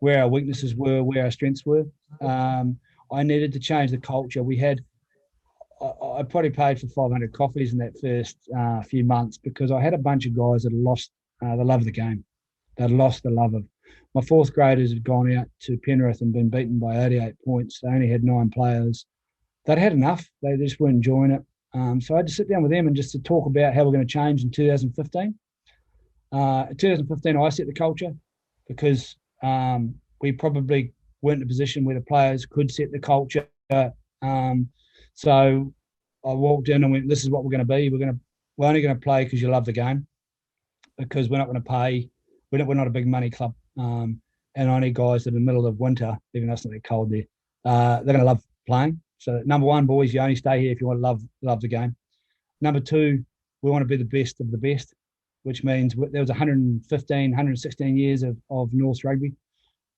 where our weaknesses were, where our strengths were. I needed to change the culture. I probably paid for 500 coffees in that first few months because I had a bunch of guys that had lost the love of the game. They'd lost the love of. My 4th graders had gone out to Penrith and been beaten by 88 points. They only had 9 players. They'd had enough. They just weren't enjoying it. So I had to sit down with them and just to talk about how we're going to change in 2015. In 2015, I set the culture because we probably weren't in a position where the players could set the culture. So I walked in and went, this is what we're going to be. We're only going to play because you love the game, because we're not going to pay. We're not a big money club. And I need guys that in the middle of winter, even though it's not that cold there, they're going to love playing. So number 1, boys, you only stay here if you want to love the game. Number 2, we want to be the best of the best, which means there was 115, 116 years of North rugby.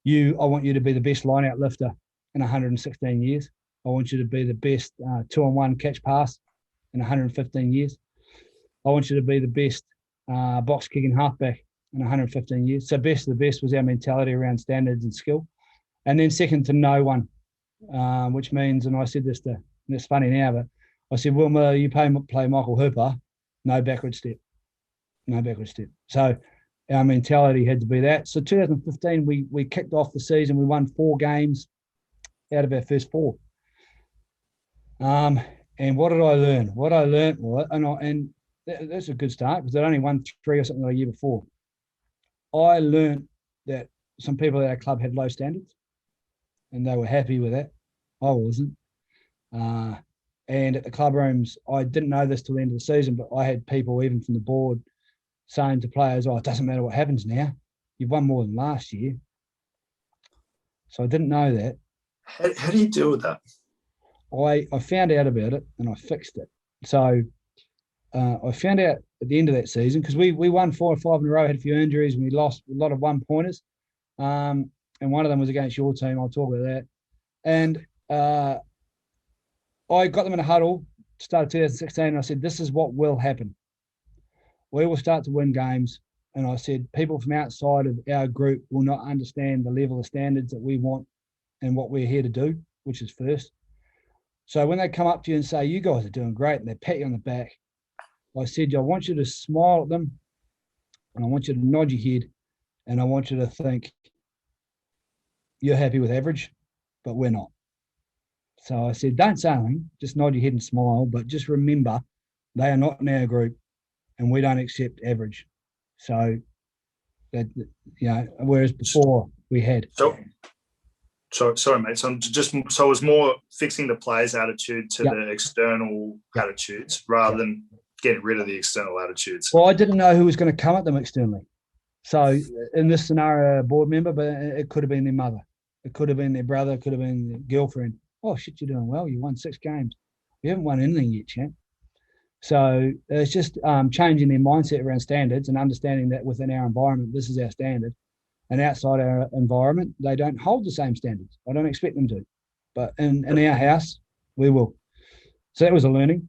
I want you to be the best line-out lifter in 116 years. I want you to be the best 2-on-1 catch pass in 115 years. I want you to be the best box kicking halfback in 115 years. So best of the best was our mentality around standards and skill. And then second to no one, which means, and I said this and it's funny now, but I said, Wilma, you play Michael Hooper, no backward step. No backward step. So our mentality had to be that. So 2015, we kicked off the season. We won 4 games out of our first 4. And what did I learn? What I learned was, and that's a good start because I'd only won 3 or something the year before. I learned that some people at our club had low standards and they were happy with that. I wasn't. And at the club rooms, I didn't know this till the end of the season, but I had people even from the board saying to players, it doesn't matter what happens now. You've won more than last year. So I didn't know that. How do you deal with that? I found out about it and I fixed it. So I found out at the end of that season, because we won 4 or 5 in a row, had a few injuries, and we lost a lot of 1-pointers. And one of them was against your team. I'll talk about that. And I got them in a huddle, started 2016, and I said, this is what will happen. We will start to win games. And I said, people from outside of our group will not understand the level of standards that we want and what we're here to do, which is first. So when they come up to you and say, you guys are doing great, and they pat you on the back, I said, I want you to smile at them, and I want you to nod your head, and I want you to think you're happy with average, but we're not. So I said, don't say anything, just nod your head and smile, but just remember they are not in our group and we don't accept average. So that, whereas before we had. So sorry, mate. So it was more fixing the players' attitude to the external attitudes rather than getting rid of the external attitudes. Well, I didn't know who was going to come at them externally. So in this scenario, a board member, but it could have been their mother. It could have been their brother. It could have been their girlfriend. Oh, shit, you're doing well. You won 6 games. You haven't won anything yet, champ. So it's just changing their mindset around standards and understanding that within our environment, this is our standard. And outside our environment, they don't hold the same standards. I don't expect them to. But in our house, we will. So that was a learning.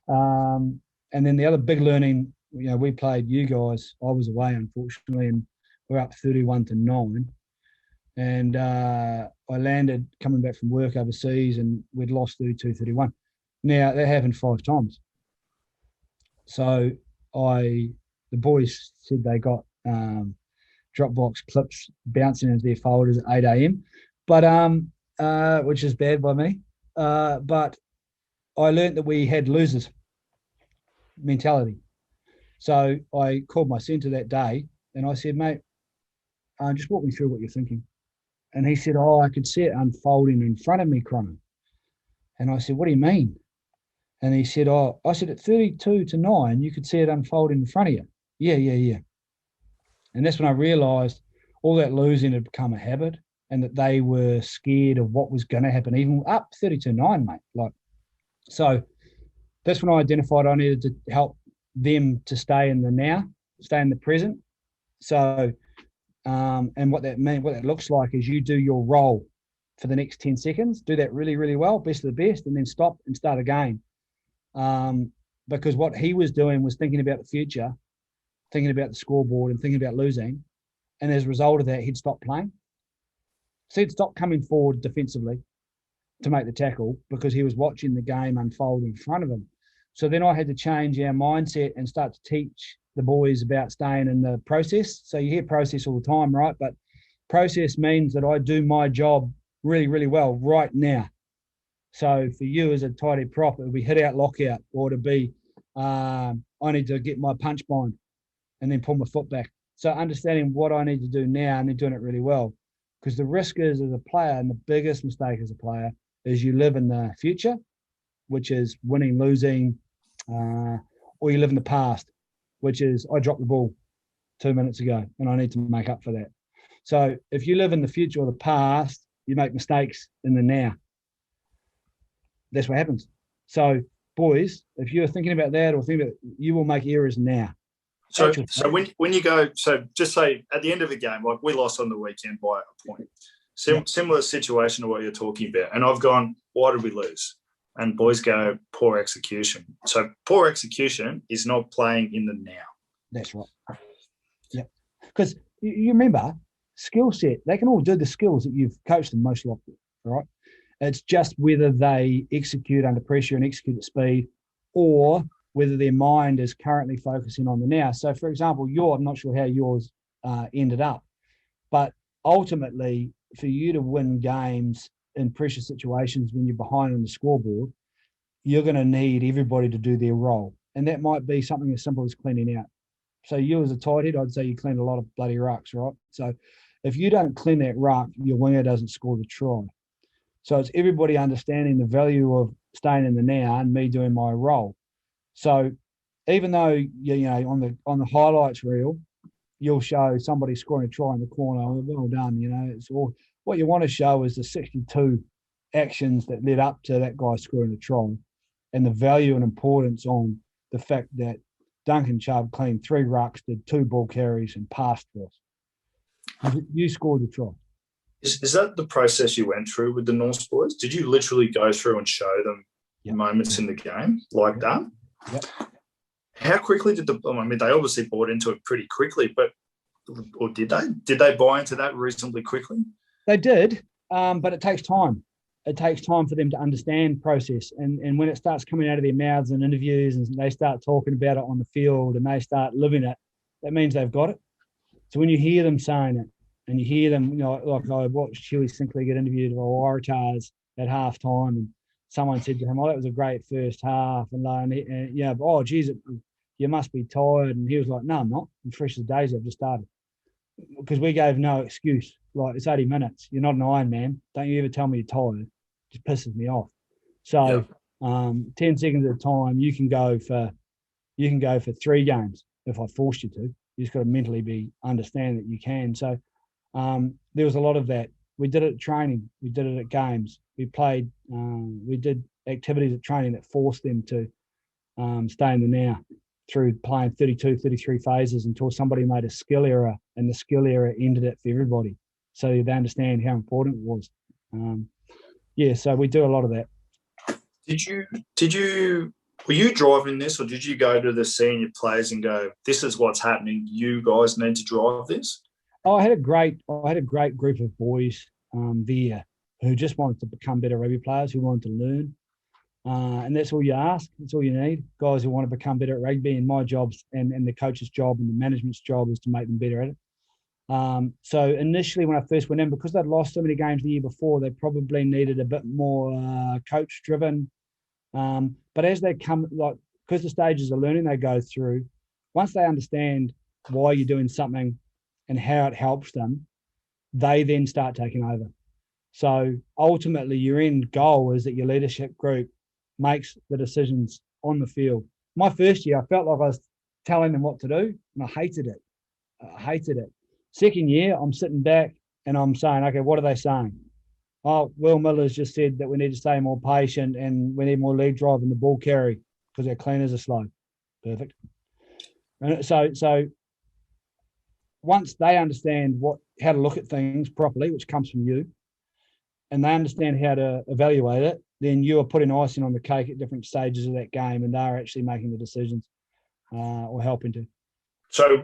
And then the other big learning, we played you guys. I was away, unfortunately, and we're up 31-9. And I landed coming back from work overseas, and we'd lost 32-31. Now, that happened 5 times. So the boys said they got Dropbox clips bouncing into their folders at 8 a.m. But which is bad by me. But I learned that we had losers mentality. So I called my centre that day and I said, mate, just walk me through what you're thinking. And he said, oh, I could see it unfolding in front of me, Cron. And I said, what do you mean? And he said, oh, I said, at 32-9, you could see it unfolding in front of you. Yeah. And that's when I realised all that losing had become a habit and that they were scared of what was going to happen, even up 32-9, mate. So that's when I identified I needed to help them to stay in the now, stay in the present. So, and what that looks like is you do your role for the next 10 seconds, do that really, really well, best of the best, and then stop and start again. Because what he was doing was thinking about the future, thinking about the scoreboard and thinking about losing. And as a result of that, he'd stop playing. So he'd stop coming forward defensively to make the tackle because he was watching the game unfold in front of him. So then I had to change our mindset and start to teach the boys about staying in the process. So you hear process all the time, right? But process means that I do my job really, really well right now. So for you as a tight head prop, it would be hit out, lockout, or to be, I need to get my punch bind and then pull my foot back. So understanding what I need to do now and then doing it really well. Because the risk is as a player, and the biggest mistake as a player is you live in the future, which is winning, losing, or you live in the past, which is I dropped the ball 2 minutes ago and I need to make up for that. So if you live in the future or the past, you make mistakes in the now. That's what happens. So boys, if you're thinking about that or thinking about, you will make errors now. So when you go, so just say at the end of the game, like we lost on the weekend by a point. Similar situation to what you're talking about. And I've gone, why did we lose? And boys go, poor execution. So poor execution is not playing in the now. That's right. Yeah. Because you remember, skill set, they can all do the skills that you've coached them most likely, right? It's just whether they execute under pressure and execute at speed, or whether their mind is currently focusing on the now. So, for example, I'm not sure how yours ended up, but ultimately, for you to win games in pressure situations when you're behind on the scoreboard, you're going to need everybody to do their role. And that might be something as simple as cleaning out. So you as a tight head, I'd say you clean a lot of bloody rucks, right? So if you don't clean that ruck, your winger doesn't score the try. So it's everybody understanding the value of staying in the now and me doing my role. So even though, on the highlights reel, you'll show somebody scoring a try in the corner, well done, it's all, what you want to show is the 62 actions that led up to that guy scoring the try and the value and importance on the fact that Duncan Chubb cleaned 3 rucks, did 2 ball carries and passed for us. You scored the try. Is that the process you went through with the Norse boys? Did you literally go through and show them moments in the game like that? Yep. How quickly did they obviously bought into it pretty quickly, or did they? Did they buy into that reasonably quickly? They did, but it takes time. It takes time for them to understand process. And when it starts coming out of their mouths in interviews and they start talking about it on the field and they start living it, that means they've got it. So when you hear them saying it and you hear them, like I watched Huey Sinclair get interviewed by Waratahs at halftime and someone said to him, that was a great first half. Geez, you must be tired. And he was like, no, I'm not. I'm fresh as daisy. I've just started. Because we gave no excuse. Like, it's 80 minutes. You're not an Iron Man. Don't you ever tell me you're tired. It just pisses me off. So 10 seconds at a time, you can go for 3 games if I forced you to. You just got to mentally understand that you can. So there was a lot of that. We did it at training. We did it at games. We played. We did activities at training that forced them to stay in the now through playing 32, 33 phases until somebody made a skill error, and the skill error ended it for everybody. So they understand how important it was. So we do a lot of that. Were you driving this, or did you go to the senior players and go, this is what's happening, you guys need to drive this? I had a great group of boys there who just wanted to become better rugby players, who wanted to learn. And that's all you ask. That's all you need. Guys who want to become better at rugby, and my job's and the coach's job and the management's job is to make them better at it. So initially when I first went in, because they'd lost so many games the year before, they probably needed a bit more coach driven. But as they come, like, because the stages of learning they go through, once they understand why you're doing something and how it helps them, they then start taking over. So ultimately, your end goal is that your leadership group makes the decisions on the field. My first year, I felt like I was telling them what to do, and I hated it. I hated it. Second year, I'm sitting back and I'm saying, okay, what are they saying? Oh, Will Miller's just said that we need to stay more patient and we need more lead drive in the ball carry because our cleaners are slow. Perfect. And so once they understand how to look at things properly, which comes from you, and they understand how to evaluate it, then you are putting icing on the cake at different stages of that game, and they're actually making the decisions or helping to. So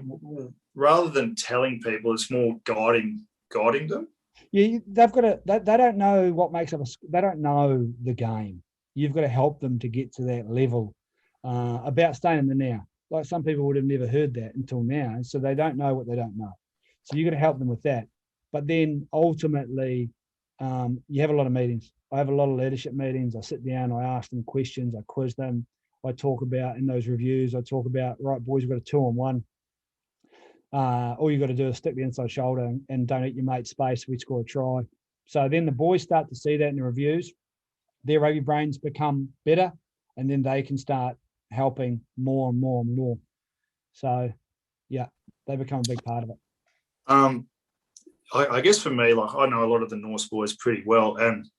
rather than telling people, it's more guiding them. Yeah, they've got to. They don't know what makes up they don't know the game. You've got to help them to get to that level about staying in the now. Like some people would have never heard that until now, and so they don't know what they don't know. So you've got to help them with that. But then ultimately, you have a lot of meetings. I have a lot of leadership meetings. I sit down, I ask them questions, I quiz them. I talk about in those reviews. I talk about, right, boys, we've got a 2-on-1. All you got to do is stick the inside shoulder and don't eat your mate's space. We score a try. So then the boys start to see that in the reviews. Their rugby brains become better, and then they can start helping more and more and more. So, yeah, they become a big part of it. I guess for me, like, I know a lot of the Norse boys pretty well, and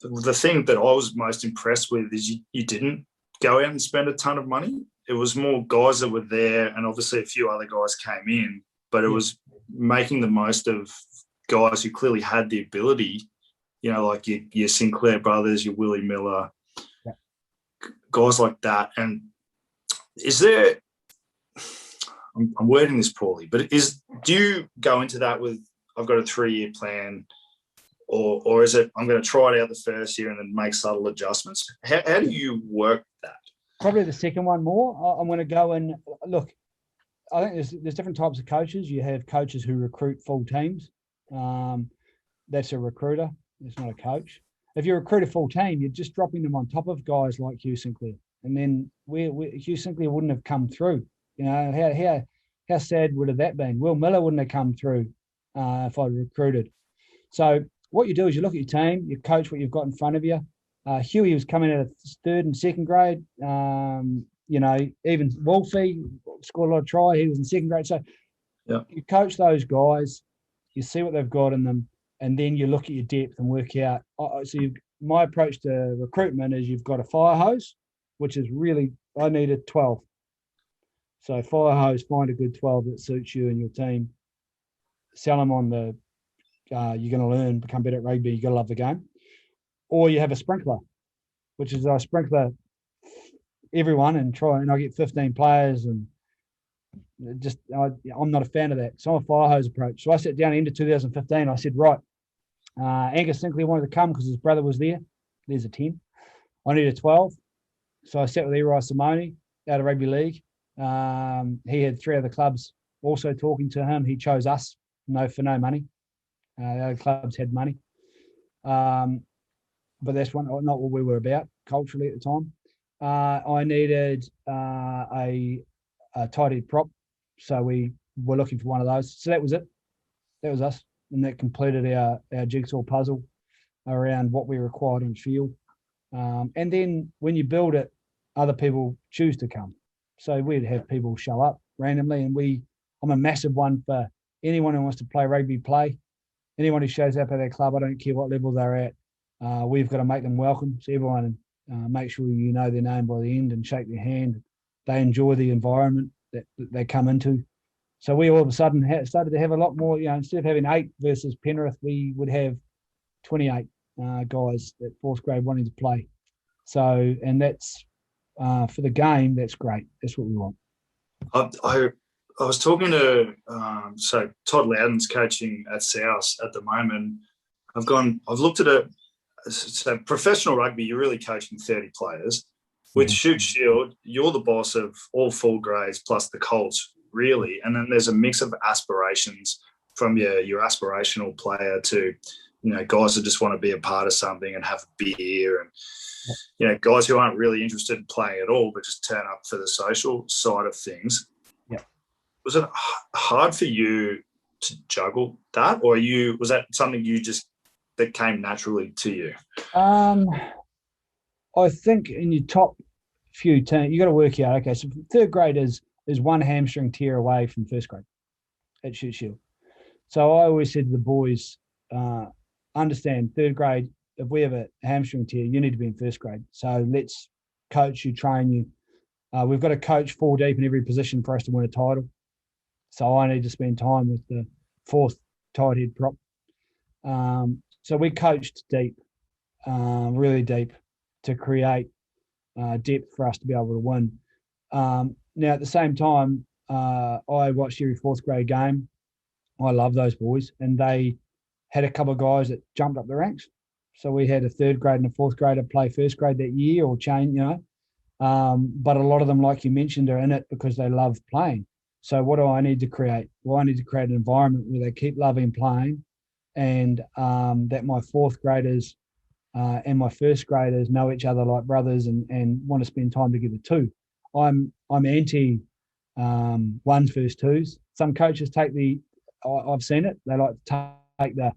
the thing that I was most impressed with is you didn't go out and spend a ton of money. It was more guys that were there, and obviously a few other guys came in, but it was making the most of guys who clearly had the ability, like your Sinclair brothers, your Willie Miller, guys like that. And is there, I'm wording this poorly, but do you go into that with, I've got a 3-year plan, or is it, I'm going to try it out the first year and then make subtle adjustments? How do you work that? Probably the second one more. I'm going to go and look. I think there's different types of coaches. You have coaches who recruit full teams. That's a recruiter. It's not a coach. If you recruit a full team, you're just dropping them on top of guys like Hugh Sinclair, and then Hugh Sinclair wouldn't have come through. How sad would have that been? Will Miller wouldn't have come through if I recruited. So what you do is you look at your team, you coach what you've got in front of you. Huey was coming out of 3rd and 2nd grade. Even Wolfie scored a lot of try. He was in 2nd grade. So you coach those guys, you see what they've got in them, and then you look at your depth and work out. My approach to recruitment is you've got a fire hose, which is really, I needed 12. So fire hose, find a good 12 that suits you and your team. Sell them on the, you're going to learn, become better at rugby, you've got to love the game. Or you have a sprinkler, which is I sprinkler everyone and I get 15 players, and I'm not a fan of that. So I'm a fire hose approach. So I sat down into 2015. I said, right, Angus Sinclair wanted to come because his brother was there. There's a 10. I need a 12. So I sat with Eri Simone out of rugby league. He had 3 other clubs also talking to him. He chose us, for no money. The other clubs had money. But that's not what we were about culturally at the time. I needed a tight head prop, so we were looking for one of those. So that was it. That was us, and that completed our jigsaw puzzle around what we required on field. And then when you build it, other people choose to come. So we'd have people show up randomly, and I'm a massive one for anyone who wants to play rugby, play. Anyone who shows up at our club, I don't care what level they're at. We've got to make them welcome. So everyone, make sure you know their name by the end and shake their hand. They enjoy the environment that they come into. So we all of a sudden started to have a lot more, instead of having 8 versus Penrith, we would have 28 guys at 4th grade wanting to play. So, and that's, for the game, that's great. That's what we want. I was talking to so Todd Loudon's coaching at South at the moment. I've looked at it. So professional rugby, you're really coaching 30 players. With Shoot Shield, you're the boss of all full grades plus the Colts really. And then there's a mix of aspirations from your aspirational player to, guys that just want to be a part of something and have a beer, and, guys who aren't really interested in playing at all, but just turn up for the social side of things. Yeah. Was it hard for you to juggle that, or was that something that came naturally to you? I think in your top few teams, you got to work out. Okay, so third grade is one hamstring tear away from first grade at Shoot Shield. So I always said to the boys, understand third grade. If we have a hamstring tear, you need to be in first grade. So let's coach you, train you. We've got to coach 4 deep in every position for us to win a title. So I need to spend time with the 4th tight head prop. So we coached deep, really deep, to create depth for us to be able to win. Now, at the same time, I watched every 4th grade game. I love those boys, and they had a couple of guys that jumped up the ranks. So we had a 3rd grade and a 4th grader play first grade that year or change, but a lot of them, like you mentioned, are in it because they love playing. So what do I need to create? Well, I need to create an environment where they keep loving playing, and that my 4th graders and my 1st graders know each other like brothers and want to spend time together too. I'm anti ones versus twos. Some coaches I've seen it. They like to take the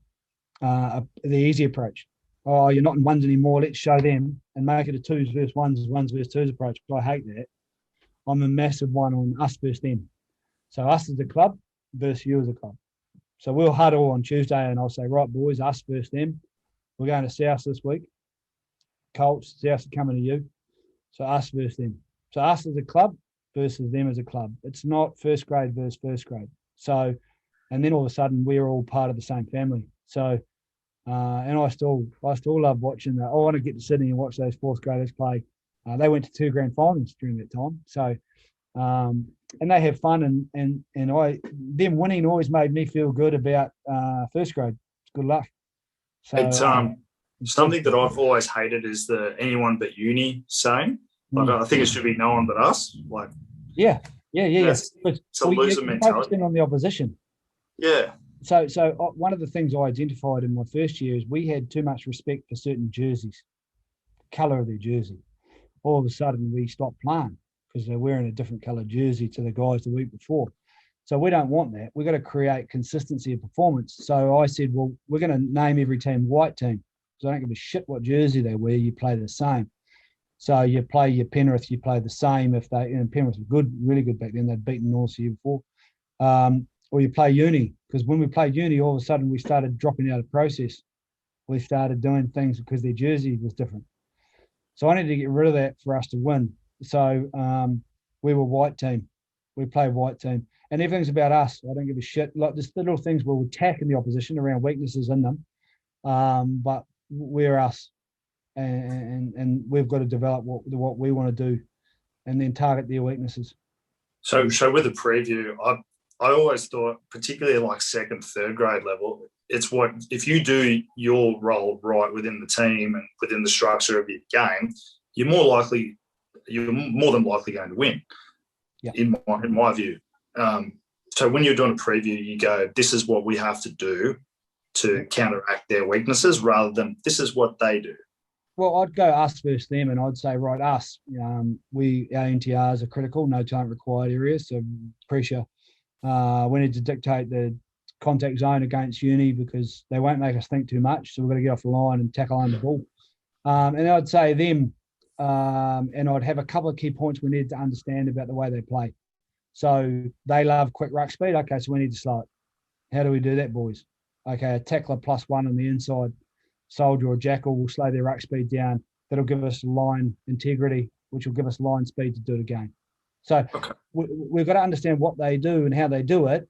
easy approach. Oh, you're not in ones anymore. Let's show them and make it a twos versus ones versus twos approach. But I hate that. I'm a massive one on us versus them. So us as a club versus you as a club. So we'll huddle on Tuesday and I'll say, right, boys, us versus them. We're going to South this week. Colts, South are coming to you. So us versus them. So us as a club versus them as a club. It's not first grade versus first grade. So, and then all of a sudden we're all part of the same family. So, and I still love watching that. I want to get to Sydney and watch those 4th graders play. They went to 2 grand finals during that time. So, and they have fun, and them winning always made me feel good about first grade. It's good luck. So, it's something that I've always hated is the anyone but uni saying. Like, I think it should be no one but us. Like, yeah. It's a loser mentality. Focusing on the opposition. Yeah. So one of the things I identified in my first year is we had too much respect for certain jerseys, colour of their jersey. All of a sudden we stopped playing because they're wearing a different colour jersey to the guys the week before. So we don't want that. We've got to create consistency of performance. So I said, well, we're going to name every team white team because I don't give a shit what jersey they wear. You play the same. So you play your Penrith, you play the same. If Penrith were good, really good back then, they'd beaten North the year before. Or you play uni, because when we played uni, all of a sudden we started dropping out of process. We started doing things because their jersey was different. So I needed to get rid of that for us to win. So we were white team. We played white team. And everything's about us. I don't give a shit. Like there's little things we'll attack in the opposition around weaknesses in them. But we're us. And we've got to develop what we want to do and then target their weaknesses. So with a preview, I always thought, particularly like 2nd, 3rd grade level, it's what if you do your role right within the team and within the structure of your game, you're more than likely going to win. Yeah. In my view. So when you're doing a preview, you go, this is what we have to do to counteract their weaknesses rather than this is what they do. Well, I'd go us versus them, and I'd say, right, us. Our NTRs are critical, no talent required areas, so pressure. We need to dictate the contact zone against uni because they won't make us think too much, so we've got to get off the line and tackle under the ball. And I'd say them, and I'd have a couple of key points we need to understand about the way they play. So they love quick ruck speed. Okay, so we need to slow it. How do we do that, boys? Okay, a tackler +1 on the inside. Soldier or Jackal will slow their ruck speed down. That'll give us line integrity, which will give us line speed to do it again. So we've got to understand what they do and how they do it,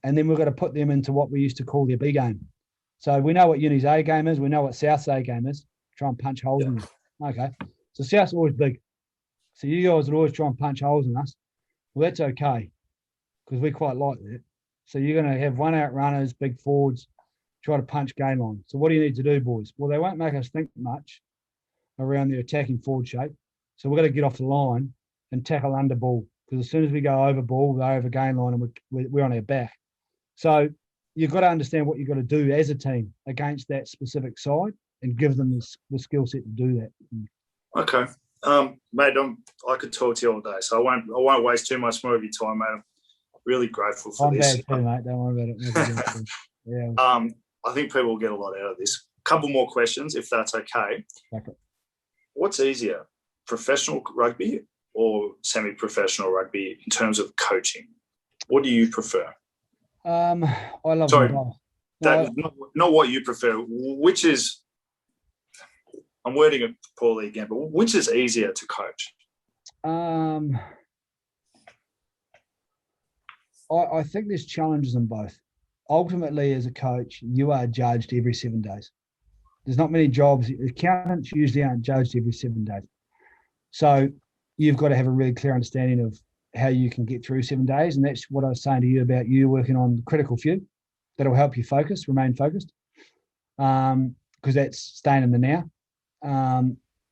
and then we've got to put them into what we used to call their B game. So we know what Uni's A game is. We know what South's A game is. Try and punch holes in them. Okay. So South's always big. So you guys would always try and punch holes in us. Well, that's okay because we quite like that. So you're going to have one out runners, big forwards, try to punch game line. So what do you need to do, boys? Well, they won't make us think much around the attacking forward shape. So we've got to get off the line and tackle under ball because as soon as we go over ball, they're over gain line, and we're on our back. So you've got to understand what you've got to do as a team against that specific side, and give them the skill set to do that. Okay, mate. I could talk to you all day, so I won't waste too much more of your time, mate. I'm really grateful for this. I'm bad too, mate. Don't worry about it. Yeah. I think people will get a lot out of this. Couple more questions, if that's okay. Okay. What's easier, professional rugby or semi-professional rugby in terms of coaching? What do you prefer? I love them both. Not what you prefer. Which is, I'm wording it poorly again, but which is easier to coach? I think there's challenges in both. Ultimately, as a coach, you are judged every 7 days. There's not many jobs. Accountants usually aren't judged every 7 days. So you've got to have a really clear understanding of how you can get through 7 days. And that's what I was saying to you about you working on the critical few. That'll help you remain focused, because that's staying in the now.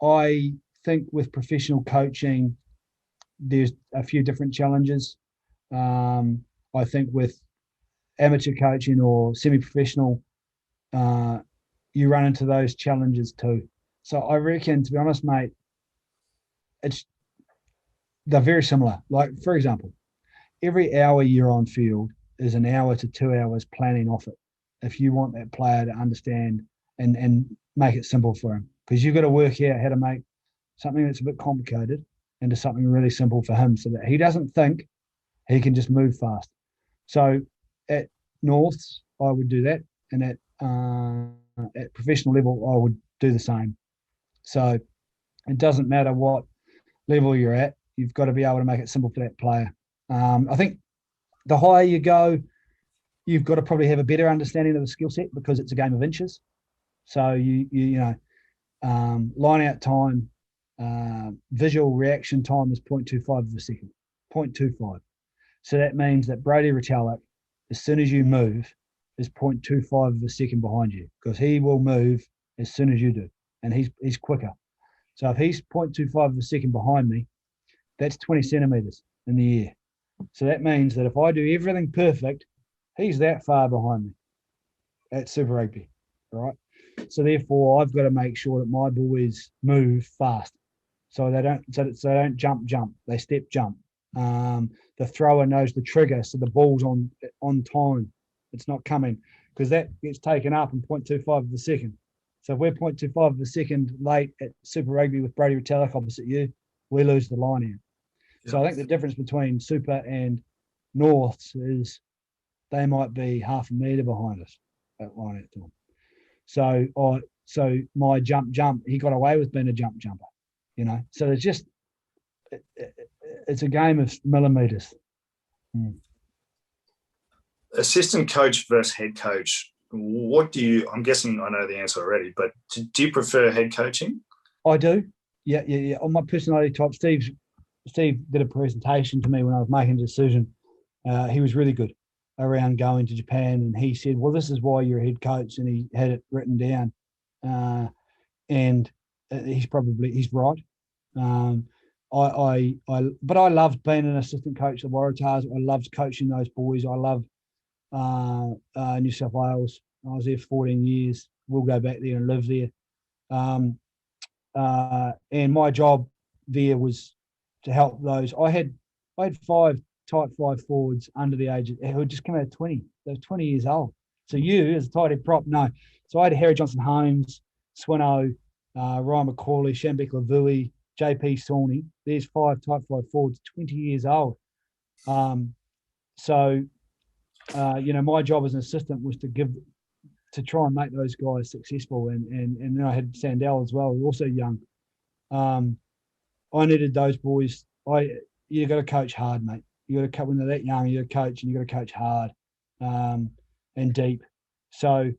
I think with professional coaching, there's a few different challenges. I think with amateur coaching or semi-professional, you run into those challenges too. So I reckon, to be honest, mate, they're very similar. Like, for example, every hour you're on field is an hour to 2 hours planning off it, if you want that player to understand and make it simple for him. Because you've got to work out how to make something that's a bit complicated into something really simple for him, so that he doesn't think, he can just move fast. So at Norths, I would do that, and at professional level, I would do the same. So it doesn't matter what level you're at, you've got to be able to make it simple for that player. I think the higher you go, you've got to probably have a better understanding of the skill set, because it's a game of inches. So you know, line out time, visual reaction time is 0.25 of a second, 0.25. So that means that Brodie Retallick, as soon as you move, is 0.25 of a second behind you, because he will move as soon as you do, and he's quicker. So if he's 0.25 of a second behind me, that's 20 centimetres in the air. So that means that if I do everything perfect, he's that far behind me at Super Rugby, right? So therefore, I've got to make sure that my boys move fast, so they don't jump, they step jump. The thrower knows the trigger, so the ball's on time. It's not coming, because that gets taken up in 0.25 of a second. So if we're 0.25 of a second late at Super Rugby with Brodie Retallick opposite you, we lose the line out. Yeah. So I think the difference between Super and Norths is they might be half a metre behind us at line out time. So my jump, he got away with being a jumper, you know. So it's just, it's a game of millimetres. Assistant coach versus head coach. I'm guessing I know the answer already, but do you prefer head coaching? I do. Yeah. On my personality type, Steve did a presentation to me when I was making a decision. He was really good around going to Japan, and he said, well, this is why you're a head coach, and he had it written down. And he's right. But I loved being an assistant coach at Waratahs. I loved coaching those boys. I love New South Wales. I was there for 14 years. We'll go back there and live there. And my job there was to help those. I had 5 type 5 forwards under the age who had just come out of 20. They were 20 years old. So you, as a tight head prop, no. So I had Harry Johnson-Holmes, Swinno, Ryan McCauley, Shambek Lavui, JP Sawney. There's 5 type 5 forwards, 20 years old. My job as an assistant was to try and make those guys successful. And then I had Sandell as well, also young. I needed those boys. You got to coach hard, mate. You got to when they're that young, you got to coach, and you got to coach hard and deep. So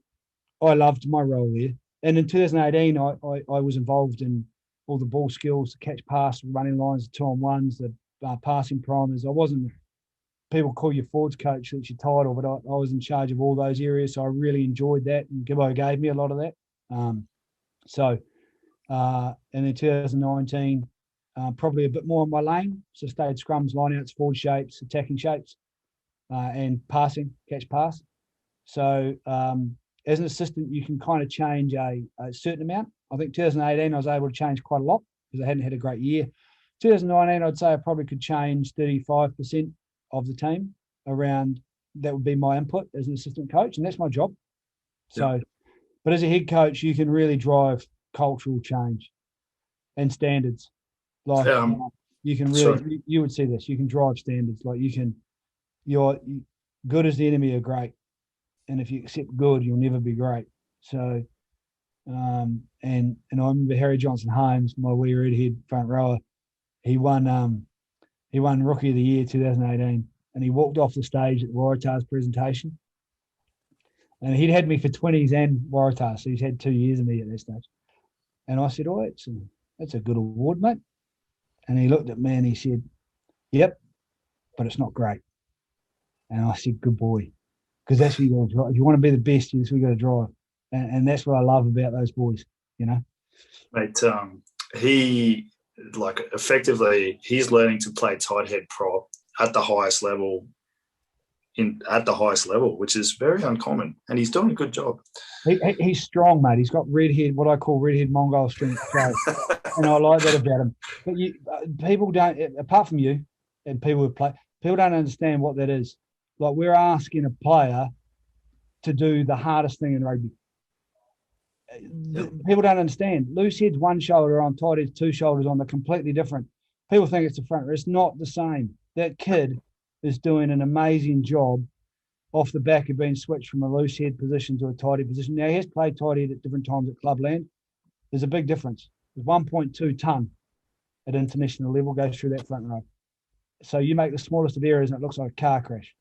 I loved my role there. And in 2018, I was involved in all the ball skills, the catch pass, running lines, the 2-on-1s, the passing primers. I wasn't, people call you forwards coach, that's your title, but I was in charge of all those areas. So I really enjoyed that, and Gibbo gave me a lot of that. And in 2019, probably a bit more in my lane. So stayed scrums, lineouts, forward shapes, attacking shapes, and passing, catch pass. So as an assistant, you can kind of change a certain amount. I think 2018, I was able to change quite a lot because I hadn't had a great year. 2019, I'd say I probably could change 35% of the team around. That would be my input as an assistant coach, and that's my job. So, yeah. But as a head coach, you can really drive cultural change and standards. Like you can really, you would see this. You can drive standards. Like you're good as the enemy are great, and if you accept good, you'll never be great. So, and I remember Harry Johnson Holmes, my wee redhead front rower. He won Rookie of the Year 2018, and he walked off the stage at the Waratahs presentation. And he'd had me for 20s and Waratahs, so he's had 2 years of me at that stage. And I said, "Oh, that's a good award, mate." And he looked at me and he said, "Yep, but it's not great." And I said, "Good boy," because that's what you got to drive. If you want to be the best, that's what you got to drive. And that's what I love about those boys, you know. Mate, he's learning to play tight head prop at the highest level, which is very uncommon, and he's doing a good job. He's strong, mate. He's got what I call redhead Mongol strength, and I like that about him. But people don't, apart from you and people who play, people don't understand what that is. Like, we're asking a player to do the hardest thing in rugby. People don't understand. Loose head's one shoulder on, tight head's two shoulders on. They're completely different. People think it's the front. It's not the same. That kid is doing an amazing job off the back of being switched from a loose head position to a tight head position. Now, he has played tight head at different times at clubland. There's a big difference. There's 1.2 tonne at international level goes through that front row. So you make the smallest of errors and it looks like a car crash.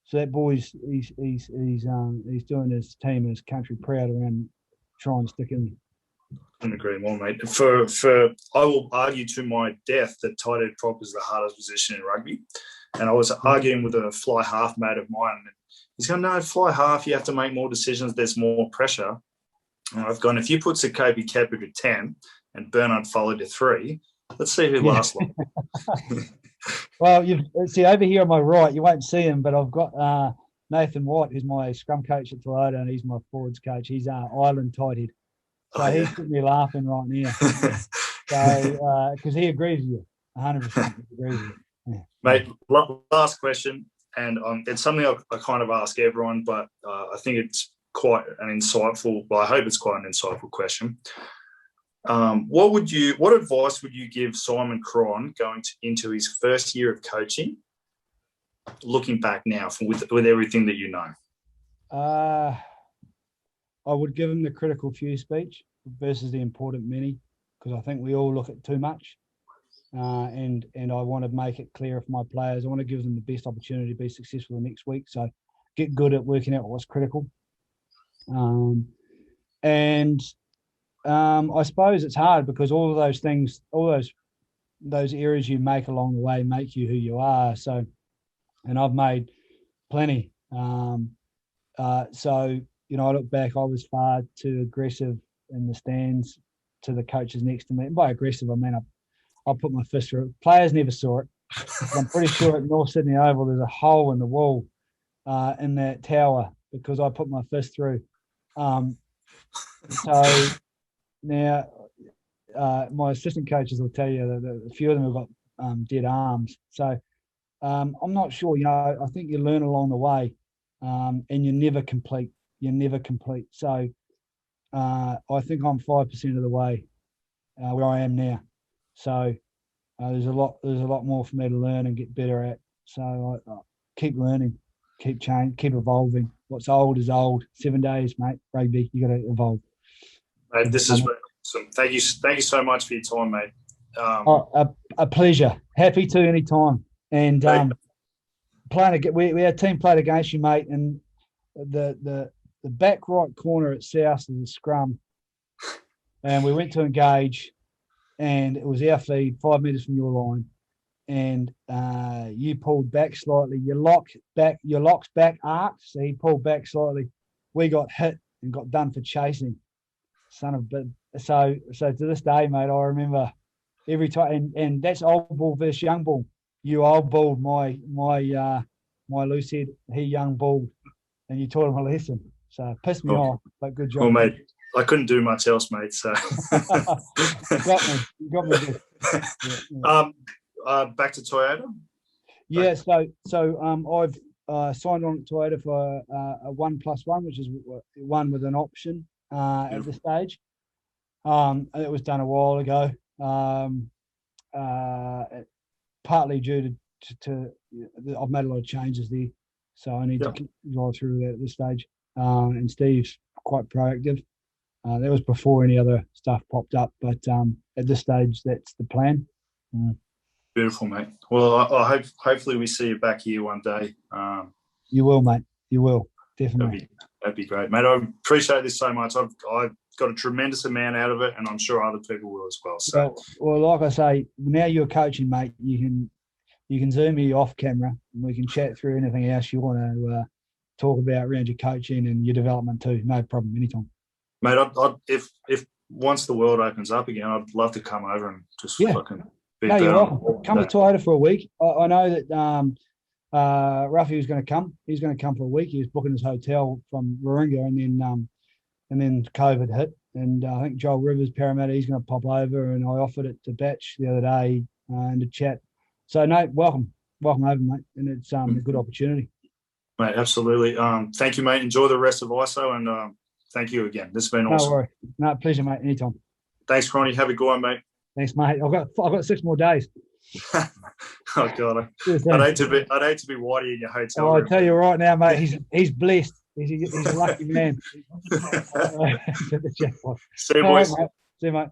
So that boy's he's doing his team and his country proud around trying to stick in. I couldn't agree more, mate. I will argue to my death that tight head prop is the hardest position in rugby. And I was arguing with a fly half mate of mine. And he's going, "No, fly half, you have to make more decisions. There's more pressure." And I've gone, if you put Sakopi Kepa to 10 and Bernard Foley to 3, let's see who lasts long. Well, you see over here on my right, you won't see him, but I've got Nathan White, who's my scrum coach at Toyota, and he's my forwards coach. He's Ireland tight head. So he's got me laughing right now. So, because he agrees with you, 100% agrees with you. Yeah. Mate, last question, and it's something I kind of ask everyone, but I think it's quite an insightful, well, I hope it's quite an insightful question. What advice would you give Simon Cron going into his first year of coaching, looking back now with everything that you know? I would give him the critical few speech versus the important many, because I think we all look at too much. And I want to make it clear for my players. I want to give them the best opportunity to be successful the next week. So get good at working out what's critical. I suppose it's hard because all of those things, all those errors you make along the way make you who you are. So, and I've made plenty. So, you know, I look back, I was far too aggressive in the stands to the coaches next to me. And by aggressive, I mean, I put my fist through it. Players never saw it. I'm pretty sure at North Sydney Oval, there's a hole in the wall in that tower because I put my fist through. So now my assistant coaches will tell you that a few of them have got dead arms. So I'm not sure. You know, I think you learn along the way, and you're never complete. You're never complete. So I think I'm 5% of the way where I am now. So there's a lot more for me to learn and get better at. So I keep learning, keep changing, keep evolving. What's old is old. 7 days, mate. Rugby, you got to evolve. Mate, this is awesome. Thank you so much for your time, mate. A pleasure. Happy to any time. And we had a team played against you, mate. And the back right corner at South is a scrum, and we went to engage. And it was our feed 5 meters from your line, and you pulled back slightly. Your lock's back arced, so he pulled back slightly. We got hit and got done for chasing. Son of a bitch. So to this day, mate, I remember every time, and that's old bull versus young bull. You old bull, my loose head, he young bull, and you taught him a lesson. So it pissed me off, but good job. Well, mate, I couldn't do much else, mate. So you got me good. Back to Toyota. Yeah, so I've signed on to Toyota for a 1+1, which is one with an option at this stage. It was done a while ago. Partly due to I've made a lot of changes there, so I need to drive through that at this stage. And Steve's quite proactive. That was before any other stuff popped up, but at this stage, that's the plan. Beautiful, mate. Well, I hopefully we see you back here one day. You will, mate. You will, definitely. That'd be great, mate. I appreciate this so much. I've got a tremendous amount out of it, and I'm sure other people will as well. So, well, like I say, now you're coaching, mate. You can Zoom me off camera, and we can chat through anything else you want to talk about around your coaching and your development too. No problem, anytime. Mate, if once the world opens up again, I'd love to come over and just fucking. No, you're welcome. Come to Toyota for a week. I know that Ruffy was going to come. He's going to come for a week. He was booking his hotel from Warringah, and then COVID hit. And I think Joel Rivers, Parramatta, he's going to pop over. And I offered it to Batch the other day and to chat. So no, welcome over, mate. And it's a good opportunity. Mate, absolutely. Thank you, mate. Enjoy the rest of ISO, and thank you again. This has been awesome. No worries. No, pleasure, mate. Anytime. Thanks, Cronny. Have a good one, mate. Thanks, mate. I've got 6 more days. Oh God, I'd hate to be Whitey in your hotel room. I tell you right now, mate. He's blessed. He's a lucky man. See you, boys. Right, see you, mate.